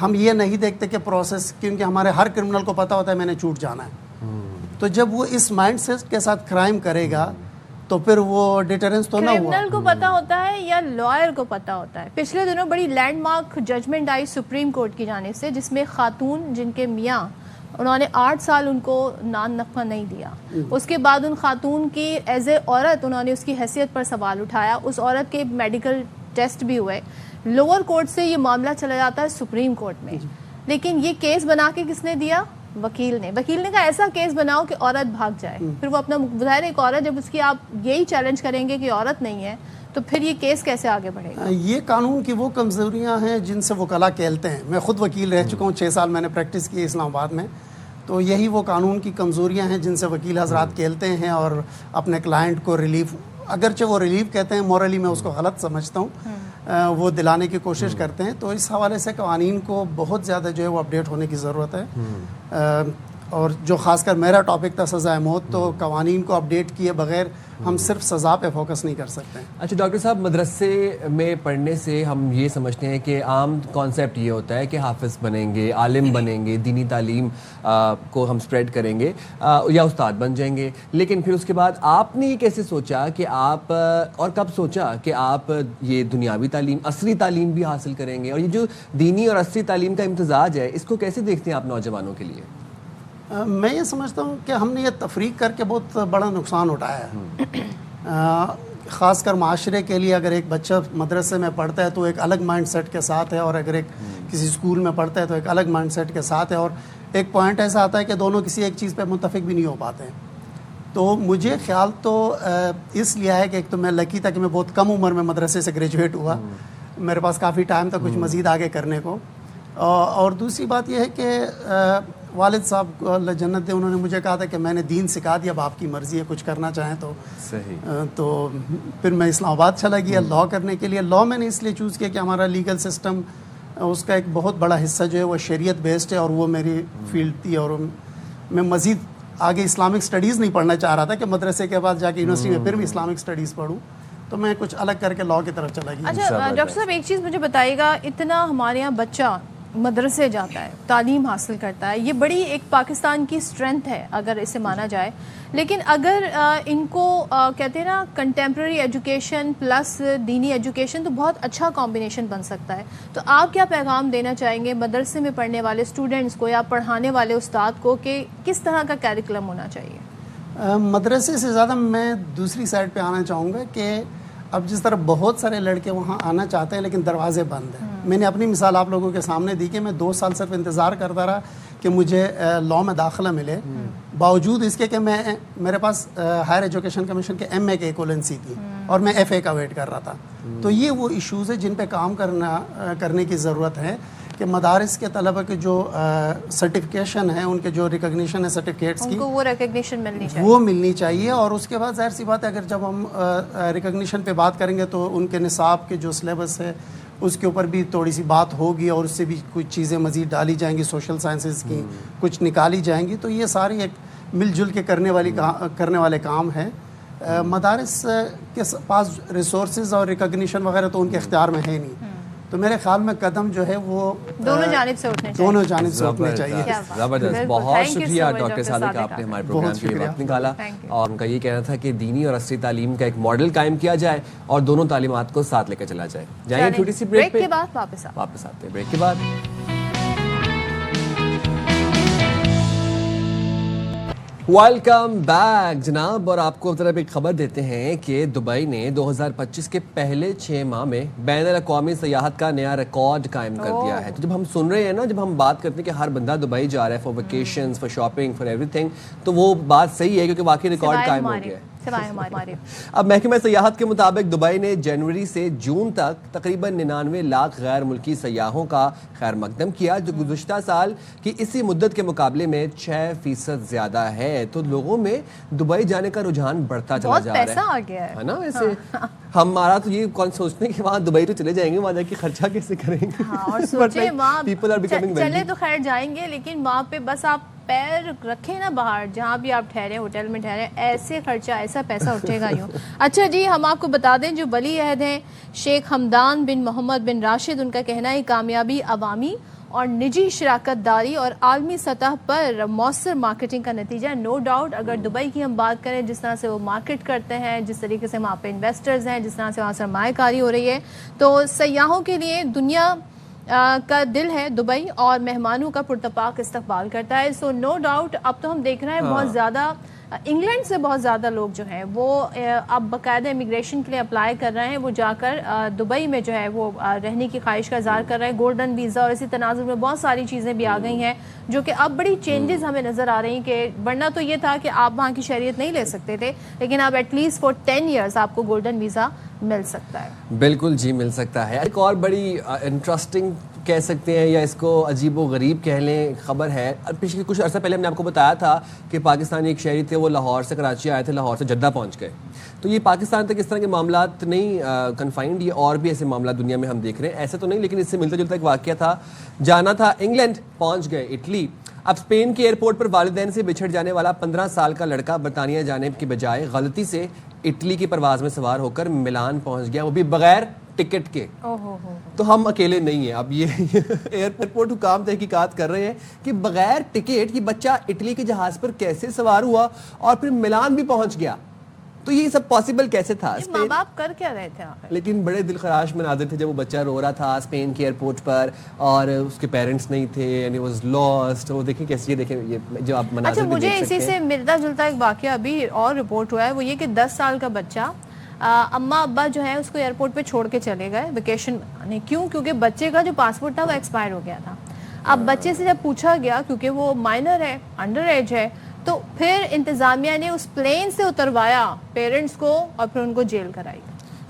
ہم یہ نہیں دیکھتے کہ پروسیس، کیونکہ ہمارے ہر کرمنل کو پتہ ہوتا ہے میں نے چھوٹ جانا ہے. تو جب وہ اس مائنڈ سیٹ کے ساتھ کرائم کرے گا تو پھر وہ ڈیٹرنس تو نہ ہوا. کرمنل کو پتہ ہوتا ہے یا لائر کو پتہ ہوتا ہے؟ پچھلے دنوں بڑی لینڈ مارک ججمنٹ آئی سپریم کورٹ کی جانب سے، جس میں خاتون جن کے میاں انہوں نے 8 سال ان کو نان نقفہ نہیں دیا، اس کے بعد ان خاتون کی ایز اے عورت انہوں نے اس کی حیثیت پر سوال اٹھایا. اس عورت کے میڈیکل ٹیسٹ بھی ہوئے. لوور کورٹ سے یہ معاملہ چلا جاتا ہے سپریم کورٹ میں، لیکن یہ کیس بنا کے کس نے دیا؟ وکیل نے کہا ایسا کیس بناؤ کہ عورت بھاگ جائے. پھر وہ اپنا ظاہر ایک عورت جب اس کی آپ یہی چیلنج کریں گے کہ عورت نہیں ہے تو پھر یہ کیس کیسے آگے بڑھے گا؟ یہ قانون کی وہ کمزوریاں ہیں جن سے وکلا کھیلتے ہیں. میں خود وکیل رہ چکا ہوں، 6 سال میں نے پریکٹس کی اسلام آباد میں. تو یہی وہ قانون کی کمزوریاں ہیں جن سے وکیل حضرات کھیلتے ہیں اور اپنے کلائنٹ کو ریلیف، اگرچہ وہ ریلیف کہتے ہیں، مورلی میں اس کو غلط سمجھتا ہوں، وہ دلانے کی کوشش کرتے ہیں. تو اس حوالے سے قوانین کو بہت زیادہ جو ہے وہ اپڈیٹ ہونے کی ضرورت ہے. اور جو خاص کر میرا ٹاپک تھا سزائے موت، تو قوانین کو اپڈیٹ کیے بغیر ہم صرف سزا پہ فوکس نہیں کر سکتے. اچھا ڈاکٹر صاحب، مدرسے میں پڑھنے سے ہم یہ سمجھتے ہیں کہ عام کانسیپٹ یہ ہوتا ہے کہ حافظ بنیں گے، عالم بنیں گے، دینی تعلیم کو ہم سپریڈ کریں گے یا استاد بن جائیں گے. لیکن پھر اس کے بعد آپ نے یہ کیسے سوچا کہ آپ، اور کب سوچا کہ آپ یہ دنیاوی تعلیم، عصری تعلیم بھی حاصل کریں گے؟ اور یہ جو دینی اور عصری تعلیم کا امتزاج ہے، اس کو کیسے دیکھتے ہیں آپ نوجوانوں کے لیے؟ میں یہ سمجھتا ہوں کہ ہم نے یہ تفریق کر کے بہت بڑا نقصان اٹھایا ہے. خاص کر معاشرے کے لیے اگر ایک بچہ مدرسے میں پڑھتا ہے تو ایک الگ مائنڈ سیٹ کے ساتھ ہے, اور اگر ایک کسی اسکول میں پڑھتا ہے تو ایک الگ مائنڈ سیٹ کے ساتھ ہے, اور ایک پوائنٹ ایسا آتا ہے کہ دونوں کسی ایک چیز پہ متفق بھی نہیں ہو پاتے ہیں. تو مجھے خیال تو اس لیے ہے کہ ایک تو میں لکی تھا کہ میں بہت کم عمر میں مدرسے سے گریجویٹ ہوا, میرے پاس کافی ٹائم تھا کچھ مزید آگے کرنے کو, اور دوسری بات یہ ہے کہ والد صاحب کو اللہ جنت دے, انہوں نے مجھے کہا تھا کہ میں نے دین سکھا دیا, اب آپ کی مرضی ہے, کچھ کرنا چاہیں تو. صحیح. تو پھر میں اسلام آباد چلا گیا لاء کرنے کے لیے. لاء میں نے اس لیے چوز کیا کہ ہمارا لیگل سسٹم اس کا ایک بہت بڑا حصہ جو ہے وہ شریعت بیسڈ ہے, اور وہ میری فیلڈ تھی, اور میں مزید آگے اسلامک اسٹڈیز نہیں پڑھنا چاہ رہا تھا کہ مدرسے کے بعد جا کے یونیورسٹی میں پھر بھی اسلامک اسٹڈیز پڑھوں, تو میں کچھ الگ کر کے لاء کی طرف چلا گیا. اچھا ڈاکٹر صاحب ایک چیز مجھے بتائیے گا, اتنا ہمارے یہاں بچہ مدرسے جاتا ہے, تعلیم حاصل کرتا ہے, یہ بڑی ایک پاکستان کی اسٹرینتھ ہے اگر اسے مانا جائے, لیکن اگر ان کو کہتے ہیں نا کنٹمپرری ایجوکیشن پلس دینی ایجوکیشن تو بہت اچھا کمبینیشن بن سکتا ہے, تو آپ کیا پیغام دینا چاہیں گے مدرسے میں پڑھنے والے اسٹوڈنٹس کو یا پڑھانے والے استاد کو کہ کس طرح کا کیریکولم ہونا چاہیے؟ مدرسے سے زیادہ میں دوسری سائڈ پہ آنا چاہوں گا کہ اب جس طرح بہت سارے لڑکے وہاں آنا چاہتے ہیں لیکن دروازے بند ہیں. میں نے اپنی مثال آپ لوگوں کے سامنے دی کہ میں 2 سال صرف انتظار کرتا رہا کہ مجھے لاء میں داخلہ ملے, باوجود اس کے کہ میرے پاس ہائر ایجوکیشن کمیشن کے ایم اے کے ایکویلنسی تھی اور میں ایف اے کا ویٹ کر رہا تھا. تو یہ وہ ایشوز ہیں جن پہ کام کرنے کی ضرورت ہے کہ مدارس کے طلبہ کے جو سرٹیفکیشن ہیں, ان کے جو ریکگنیشن ہے سرٹیفکیٹس کی, ان کو وہ ریکگنیشن ملنی چاہیے, وہ ملنی چاہیے. اور اس کے بعد ظاہر سی بات ہے اگر جب ہم ریکگنیشن پہ بات کریں گے تو ان کے نصاب کے جو سلیبس ہے اس کے اوپر بھی تھوڑی سی بات ہوگی, اور اس سے بھی کچھ چیزیں مزید ڈالی جائیں گی, سوشل سائنسز کی کچھ نکالی جائیں گی. تو یہ ساری ایک مل جل کے کرنے والے کام ہیں. مدارس کے پاس ریسورسز اور ریکگنیشن وغیرہ تو ان کے اختیار میں ہے نہیں, تو میرے خیال میں قدم جو ہے وہ دونوں جانب سے اٹھنے چاہیے. زبردست, بہت شکریہ ڈاکٹر صادق, آپ نے ہمارے پروگرام کے لیے وقت نکالا, اور ان کا یہ کہنا تھا کہ دینی اور عصری تعلیم کا ایک ماڈل قائم کیا جائے اور دونوں تعلیمات کو ساتھ لے کر چلا جائے. جائیں چھوٹی سی بریک کے بعد واپس آتے ہیں, بریک کے بعد. ویلکم بیک جناب, اور آپ کو طرف ایک خبر دیتے ہیں کہ دبئی نے 2025 کے پہلے 6 ماہ میں بین الاقوامی سیاحت کا نیا ریکارڈ قائم کر دیا ہے. تو جب ہم سن رہے ہیں نا, جب ہم بات کرتے ہیں کہ ہر بندہ دبئی جا رہا ہے for vacations, for shopping, for every thing, تو وہ بات صحیح ہے کیونکہ واقعی ریکارڈ قائم ہو گیا ہے. اب محکمہ سیاحت کے مطابق دبئی نے جنوری سے جون تک تقریباً 99 لاکھ غیر ملکی سیاحوں کا خیر مقدم کیا, جو گزشتہ سال کی اسی مدت کے مقابلے میں 6% زیادہ ہے. تو لوگوں میں دبئی جانے کا رجحان بڑھتا چلا جا رہا ہے نا. ویسے ہمارا تو یہ کون سوچتے ہیں کہ وہاں دبئی تو چلے جائیں گے, وہاں جا کے خرچہ کیسے کریں گے, اور سوچیں وہاں چلے تو خیر جائیں گے, لیکن وہاں پہ بس آپ پیر رکھیں نا باہر, جہاں بھی آپ ٹھہرے, ہوٹل میں ٹھہرے, ایسے خرچہ, ایسا پیسہ اٹھے گا یوں. اچھا جی, ہم آپ کو بتا دیں جو ولی عہد ہیں شیخ حمدان بن محمد بن راشد, ان کا کہنا ہے کامیابی عوامی اور نجی شراکت داری اور عالمی سطح پر مؤثر مارکیٹنگ کا نتیجہ ہے. نو ڈاؤٹ اگر دبئی کی ہم بات کریں, جس طرح سے وہ مارکیٹ کرتے ہیں, جس طریقے سے وہاں پہ انویسٹرز ہیں, جس طرح سے وہاں سرمایہ کاری ہو رہی ہے, تو سیاحوں کے لیے دنیا کا دل ہے دبئی, اور مہمانوں کا پرتپاک استقبال کرتا ہے. سو نو ڈاؤٹ اب تو ہم دیکھ رہے ہیں بہت زیادہ انگلینڈ سے بہت زیادہ لوگ جو ہیں وہ اب باقاعدہ امیگریشن کے لیے اپلائی کر رہے ہیں, وہ جا کر دبئی میں جو ہے وہ رہنے کی خواہش کا اظہار کر رہے ہیں. گولڈن ویزا اور اسی تناظر میں بہت ساری چیزیں بھی آ گئی ہیں جو کہ اب بڑی چینجز ہمیں نظر آ رہی ہیں, کہ ورنہ تو یہ تھا کہ آپ وہاں کی شہریت نہیں لے سکتے تھے, لیکن اب ایٹ لیسٹ فار 10 ایئرس آپ کو گولڈن ویزا مل سکتا ہے. بالکل جی, مل سکتا ہے. ایک اور بڑی انٹرسٹنگ کہہ سکتے ہیں یا اس کو عجیب و غریب کہہ لیں خبر ہے. پچھلے کچھ عرصہ پہلے ہم نے آپ کو بتایا تھا کہ پاکستانی ایک شہری تھے, وہ لاہور سے کراچی آئے تھے, لاہور سے جدہ پہنچ گئے. تو یہ پاکستان تک اس طرح کے معاملات نہیں کنفائنڈ, یہ اور بھی ایسے معاملات دنیا میں ہم دیکھ رہے ہیں. ایسے تو نہیں, لیکن اس سے ملتا جلتا ایک واقعہ تھا. جانا تھا انگلینڈ, پہنچ گئے اٹلی. اب اسپین کے ایئرپورٹ پر والدین سے بچھڑ جانے والا 15 سال کا لڑکا برطانیہ جانے کی بجائے غلطی سے اٹلی کی پرواز میں سوار ہو کر ملان پہنچ گیا, وہ بھی بغیر ٹکٹ کے. تو ہم اکیلے نہیں ہیں. اب یہ ایئرپورٹ حکام تحقیقات کر رہے ہیں کہ بغیر ٹکٹ یہ بچہ اٹلی کے جہاز پر کیسے سوار ہوا اور پھر ملان بھی پہنچ گیا. تو یہ سب پاسبل کیسے تھا؟ ماں باپ کر کیا رہے تھے آخر؟ لیکن بڑے دل خراش مناظر تھے جب وہ بچہ رو رہا تھا اسپین کے ایئرپورٹ پر اور اس کے پیرنٹس نہیں تھے اینڈ ہی واز لاسٹ. وہ دیکھیں کیسے، یہ دیکھیں یہ جو آپ مناظر اچھا مجھے اسی سے ملتا جلتا ایک واقعہ ابھی اور رپورٹ ہوا ہے، وہ یہ کہ 10 سال کا بچہ اماں ابا جو ہے اس کو ایئرپورٹ پہ چھوڑ کے چلے گئے ویکیشن. کیوں؟ کیونکہ بچے کا جو پاسپورٹ تھا وہ ایکسپائر ہو گیا تھا. اب بچے سے جب پوچھا گیا، کیونکہ وہ مائنر ہے، انڈر ایج ہے، تو پھر انتظامیہ نے اس پلین سے اتروایا پیرنٹس کو اور پھر ان کو جیل کرائی.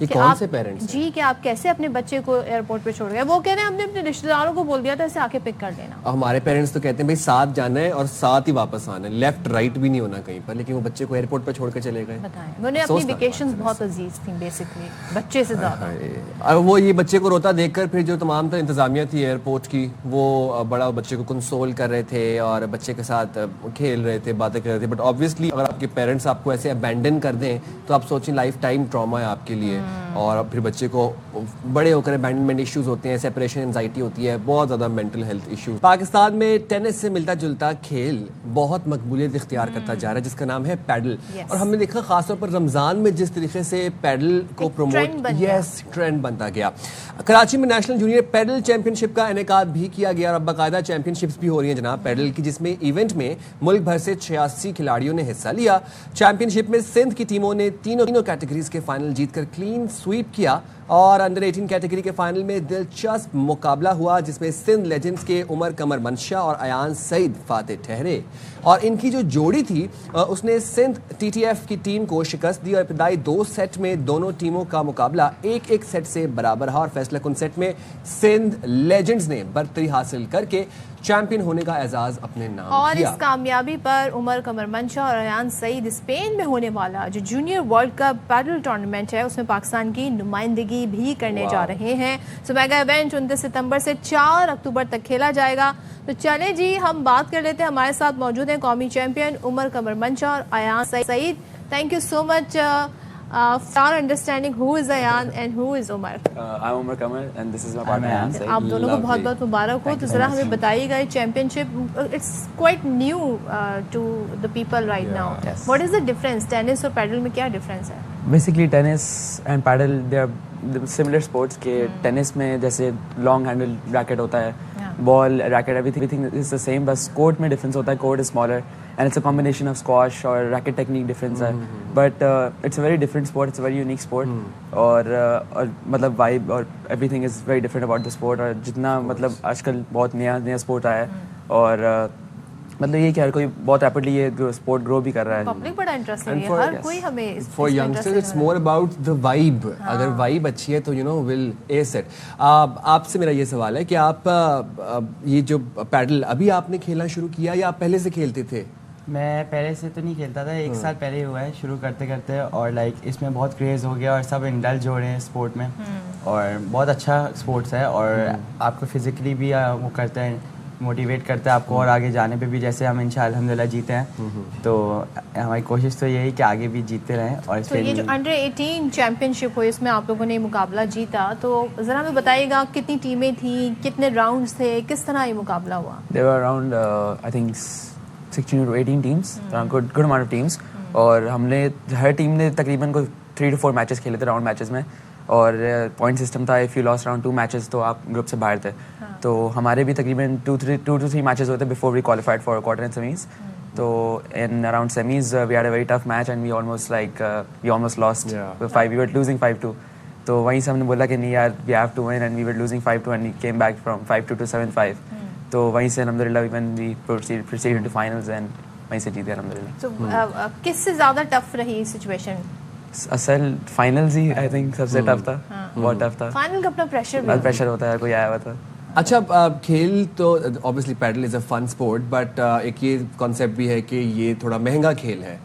یہ کون سے پیرنٹس؟ جی کہ آپ کیسے اپنے بچے کو ایئرپورٹ پہ چھوڑ گئے؟ وہ کہہ رہے ہیں ہم نے اپنے رشتہ داروں کو بول دیا تھا اسے آ کے پک کر لینا. ہمارے پیرنٹس تو کہتے ہیں بھائی ساتھ جانا ہے اور ساتھ ہی واپس آنا ہے، لیفٹ رائٹ بھی نہیں ہونا کہیں پر، لیکن وہ بچے کو ایئرپورٹ پہ چھوڑ کے چلے گئے. بتائیں انہوں نے اپنی ویکیشنز بہت عزیز تھیں بیسکلی بچے سے زیادہ. اور وہ یہ بچے کو روتا دیکھ کر پھر جو تمام تر انتظامیہ تھی ایئرپورٹ کی وہ بڑا بچے کو کنسول کر رہے تھے اور بچے کے ساتھ کھیل رہے تھے، باتیں کر رہے تھے. بٹ آبویسلی اگر آپ کے پیرنٹس آپ کو ایسے ابینڈن کر دیں تو آپ سوچیں لائف ٹائم ٹراما ہے آپ کے لیے. اور پھر بچے کو بڑے ہو کر ابینڈنمنٹ ایشوز ہوتے ہیں، سیپریشن انزائٹی ہوتی ہے، بہت زیادہ مینٹل ہیلتھ ایشوز. پاکستان میں ٹینس سے ملتا جلتا کھیل بہت مقبولیت اختیار کرتا جا رہا ہے جس کا نام ہے پیڈل. اور ہم نے دیکھا خاص طور پر رمضان میں جس طریقے سے پیڈل کو پروموٹ ٹرینڈ بنتا گیا. کراچی میں نیشنل جونیئر پیڈل چیمپئن شپ کا انعقاد بھی کیا گیا اور باقاعدہ چیمپئن شپس بھی ہو رہی ہیں جناب پیڈل کی، جس میں ایونٹ میں ملک بھر سے 86 کھلاڑیوں نے حصہ لیا. چیمپئن شپ میں سندھ کی ٹیموں نے تینوں کیٹیگریز کے فائنل جیت کر کلین سویپ کیا اور انڈر 18 کیٹیگری کے فائنل میں دلچسپ مقابلہ ہوا جس میں سندھ لیجنڈز کے عمر قمر منشا اور ایان سعید فاتح ٹھہرے. اور ان کی جو جوڑی تھی اس نے سندھ ٹی ٹی ایف کی ٹیم کو شکست دی اور ابتدائی 2 سیٹ میں دونوں ٹیموں کا مقابلہ 1-1 سیٹ سے برابر رہا اور فیصلہ کن سیٹ میں سندھ لیجنڈز نے برتری حاصل کر کے چیمپئن ہونے کا اعزاز اپنے نام کیا. اور اس کامیابی پر عمر قمر منشا اور ایان سعید اسپین میں ہونے والا جو junior world cup padel tournament ہے اس میں پاکستان کی نمائندگی بھی کرنے جا رہے ہیں. سو میگا ایونٹ 29 ستمبر سے 4 اکتوبر تک کھیلا جائے گا. تو چلیں جی ہم بات کر لیتے ہیں، ہمارے ساتھ موجود ہیں قومی چیمپئن عمر قمر منشا اور Ayan Saeed. Thank you so much for understanding who is Ayan and who is Umar. I'm Umar Qamar and this is my partner Ayan Saeed. آپ دونوں کو بہت بہت مبارک ہو. تو ذرا ہمیں بتائیے گا championship it's quite new to the people right now. What is the difference tennis اور پیڈل میں؟ کیا ڈفرینس ہے؟ Basically tennis and paddle they are similar sports کہ ٹینس میں جیسے لانگ ہینڈل ریکٹ ہوتا ہے، ball racket everything is the same، بس کورٹ میں ڈفرینس ہوتا ہے. Court is smaller and it's a combination of squash اور racket technique difference ہے. But it's a very different sport, it's a very unique sport. اور مطلب vibe اور everything is very different about the sport. اور جتنا مطلب آج کل بہت نیا sport آیا ہے اور مطلب یہ کہ ہر کوئی بہت ریپڈلی یہ اسپورٹ گرو بھی کر رہا ہے. پبلک بڑا انٹرسٹ ہے، ہر کوئی ہمیں for youngsters it's more about the vibe. اگر وائب اچھی ہے تو you know will ace it. آپ سے میرا یہ سوال ہے کہ آپ یہ جو پیڈل ابھی آپ نے کھیلنا شروع کیا یا آپ پہلے سے کھیلتے تھے؟ میں پہلے سے تو نہیں کھیلتا تھا، 1 سال پہلے ہی ہوا ہے شروع کرتے کرتے اور لائک اس میں بہت کریز ہو گیا اور سب انڈلج ہو رہے ہیں اسپورٹ میں اور بہت اچھا اسپورٹس ہے اور آپ کو فزیکلی بھی وہ کرتا ہے، موٹیویٹ کرتا ہے آپ کو اور آگے جانے پہ بھی. جیسے ہم انشاءاللہ الحمدللہ جیتے ہیں تو ہماری کوشش تو یہی کہ آگے بھی جیتے رہیں. اور تو یہ جو انڈر 18 چیمپئن شپ ہوئی اس میں آپ لوگوں نے مقابلہ جیتا، تو ذرا ہمیں بتائیے گا کتنی ٹیمیں تھیں، کتنے راؤنڈز تھے، کس طرح یہ مقابلہ ہوا؟ There were around I think 16 to 18 teams, good amount of teams. اور ہم نے ہر ٹیم نے تقریباً کوئی 3 to 4 میچز کھیلے تھے راؤنڈ میچز میں اور پوائنٹ سسٹم تھا. If you lose round 2 matches تو آپ گروپ سے باہر تھے. تو ہمارے بھی تقریباً 2 to 3 میچز ہوتے before we qualified for quarter and semis. تو in around semis we had a very tough match and we almost lost 5. We were losing 5-2. تو وہیں سے ہم نے بولا کہ نہیں یار we have to win and we were losing 5-2 and we came back from 5-2 to 7-5. تو وہیں سے الحمدللہ we proceed into finals and وہیں سے جیتے الحمدللہ. تو کس سے زیادہ ٹف رہی سچویشن؟ اصل فائنلز ہی آئی تھنک سب سے ٹف تھا، بہت ٹف تھا. فائنل کا اپنا پریشر ہوتا ہے، کوئی آیا ہوا تھا. اچھا کھیل تو obviously padel is a fun sport but ایک یہ کانسیپٹ بھی ہے کہ یہ تھوڑا مہنگا کھیل ہے.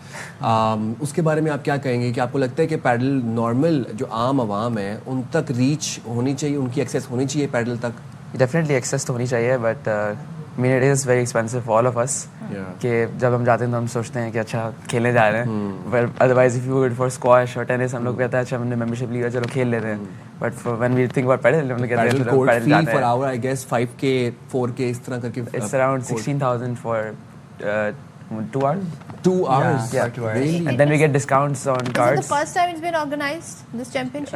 اس کے بارے میں آپ کیا کہیں گے کہ آپ کو لگتا ہے کہ پیڈل نارمل جو عام عوام ہے ان تک ریچ ہونی چاہیے، ان کی ایکسیس ہونی چاہیے پیڈل تک؟ ڈیفینیٹلی ایکسیس تو ہونی چاہیے but it is very expensive for all of us. کہ جب ہم جاتے ہیں تو ہم سوچتے ہیں کہ اچھا کھیلنے جا رہے ہیں، otherwise if you go for squash اور ٹینس ہم لوگ کہتے ہیں اچھا ہم نے ممبرشپ لی ہے چلو کھیل لیتے ہیں. But when we think about padel ہم لوگ کہتے ہیں پیڈل جانا ہے. For our I guess 5K 4K اس طرح کر کے it's around 16,000 for 2 hours. 2 hours. Yeah, 2 hours. Really? And then we get discounts on Is it the cards. first time it's been organized, this championship?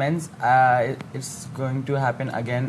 men's it's going to happen again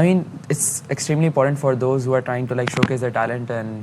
I mean, it's extremely important for those who are trying to like showcase their talent and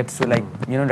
gets to like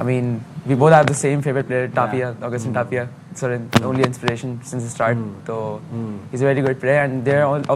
I mean, we both have the same favorite player, Tapia, Augustin Tapia. It's our only inspiration since the start. So he's a very good player, and there are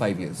5 years?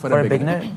for a beginner.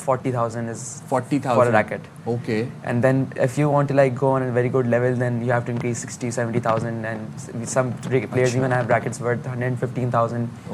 40,000 is 40,000 for a racket. Okay. And then if you want to like go on a very good level, then you have to increase 60-70,000, and some players even have rackets worth 115,000.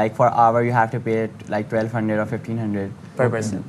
Like for hour you have to pay like 1,200 or 1,500 per person.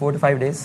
4 to 5 days,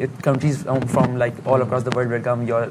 it countries from like all across the world will come. Your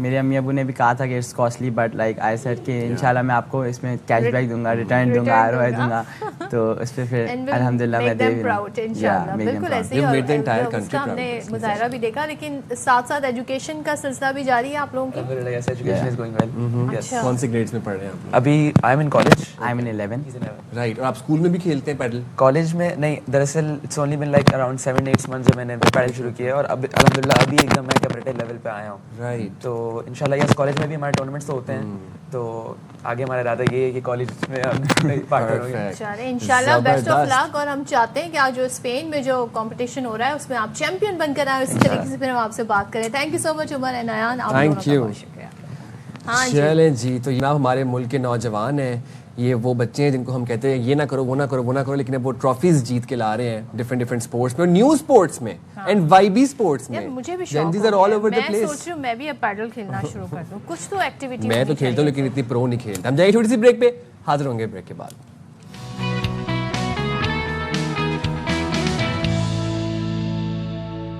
میرے امی ابو نے بھی کہا تھا کہ it's costly but like I said کہ انشاءاللہ میں آپ کو اس میں کیش بیک دوں گا, ریٹرن دوں گا, ROI دوں گا. تو اس پہ پھر الحمدللہ میں دے بھی بالکل ایسے ہی. اور اس کا ہم نے مظاہرہ بھی دیکھا, لیکن ساتھ ساتھ ایجوکیشن کا سلسلہ بھی جاری ہے آپ لوگوں کی. الحمدللہ یس ایجوکیشن از گوئنگ ویل. کون سے گریڈز میں پڑھ رہے ہیں آپ؟ ابھی I am in college, I am in 11. Right. اور آپ اسکول میں بھی کھیلتے ہیں پیڈل؟ کالج میں نہیں, دراصل it's only been like around 7-8 months جب میں نے پیڈل شروع کیا ہے, اور اب الحمدللہ ابھی ایک دم میں کیپریٹل لیول پہ آیا ہوں. رائٹ. تو انشاءاللہ یس کالج میں بھی ہمارے ٹورنامنٹس تو ہوتے ہیں, تو آگے ہمارا ارادہ یہ ہے کہ کالج میں ہم پارٹنر ہوں گے انشاءاللہ. بیسٹ آف لک. اور ہم چاہتے ہیں کہ آج جو اسپین میں جو کمپٹیشن ہو رہا ہے اس میں آپ چیمپئن بن کر آئے, اسی طریقے سے پھر ہم آپ سے بات کریں. Thank you so much Umar and Ayaan, آپ دونوں کا بہت شکریہ. ہاں چلیں جی. تو جناب ہمارے ملک کے نوجوان ہیں, یہ وہ بچے ہیں جن کو ہم کہتے ہیں یہ نہ کرو وہ نہ کرو وہ نہ کرو, لیکن اب وہ ٹرافیز جیت کے لا رہے ہیں ڈفرینٹ اسپورٹس میں, اور نیو اسپورٹس میں اینڈ وائبی اسپورٹس میں. مجھے بھی شوق ہے, میں سوچ رہی ہوں میں بھی اب پیڈل کھیلنا شروع کر دوں, کچھ تو ایکٹیویٹی. میں تو کھیلتا ہوں لیکن اتنی پرو نہیں کھیلتا. ہم جائیں چھوٹی سی بریک پہ, حاضر ہوں گے بریک کے بعد.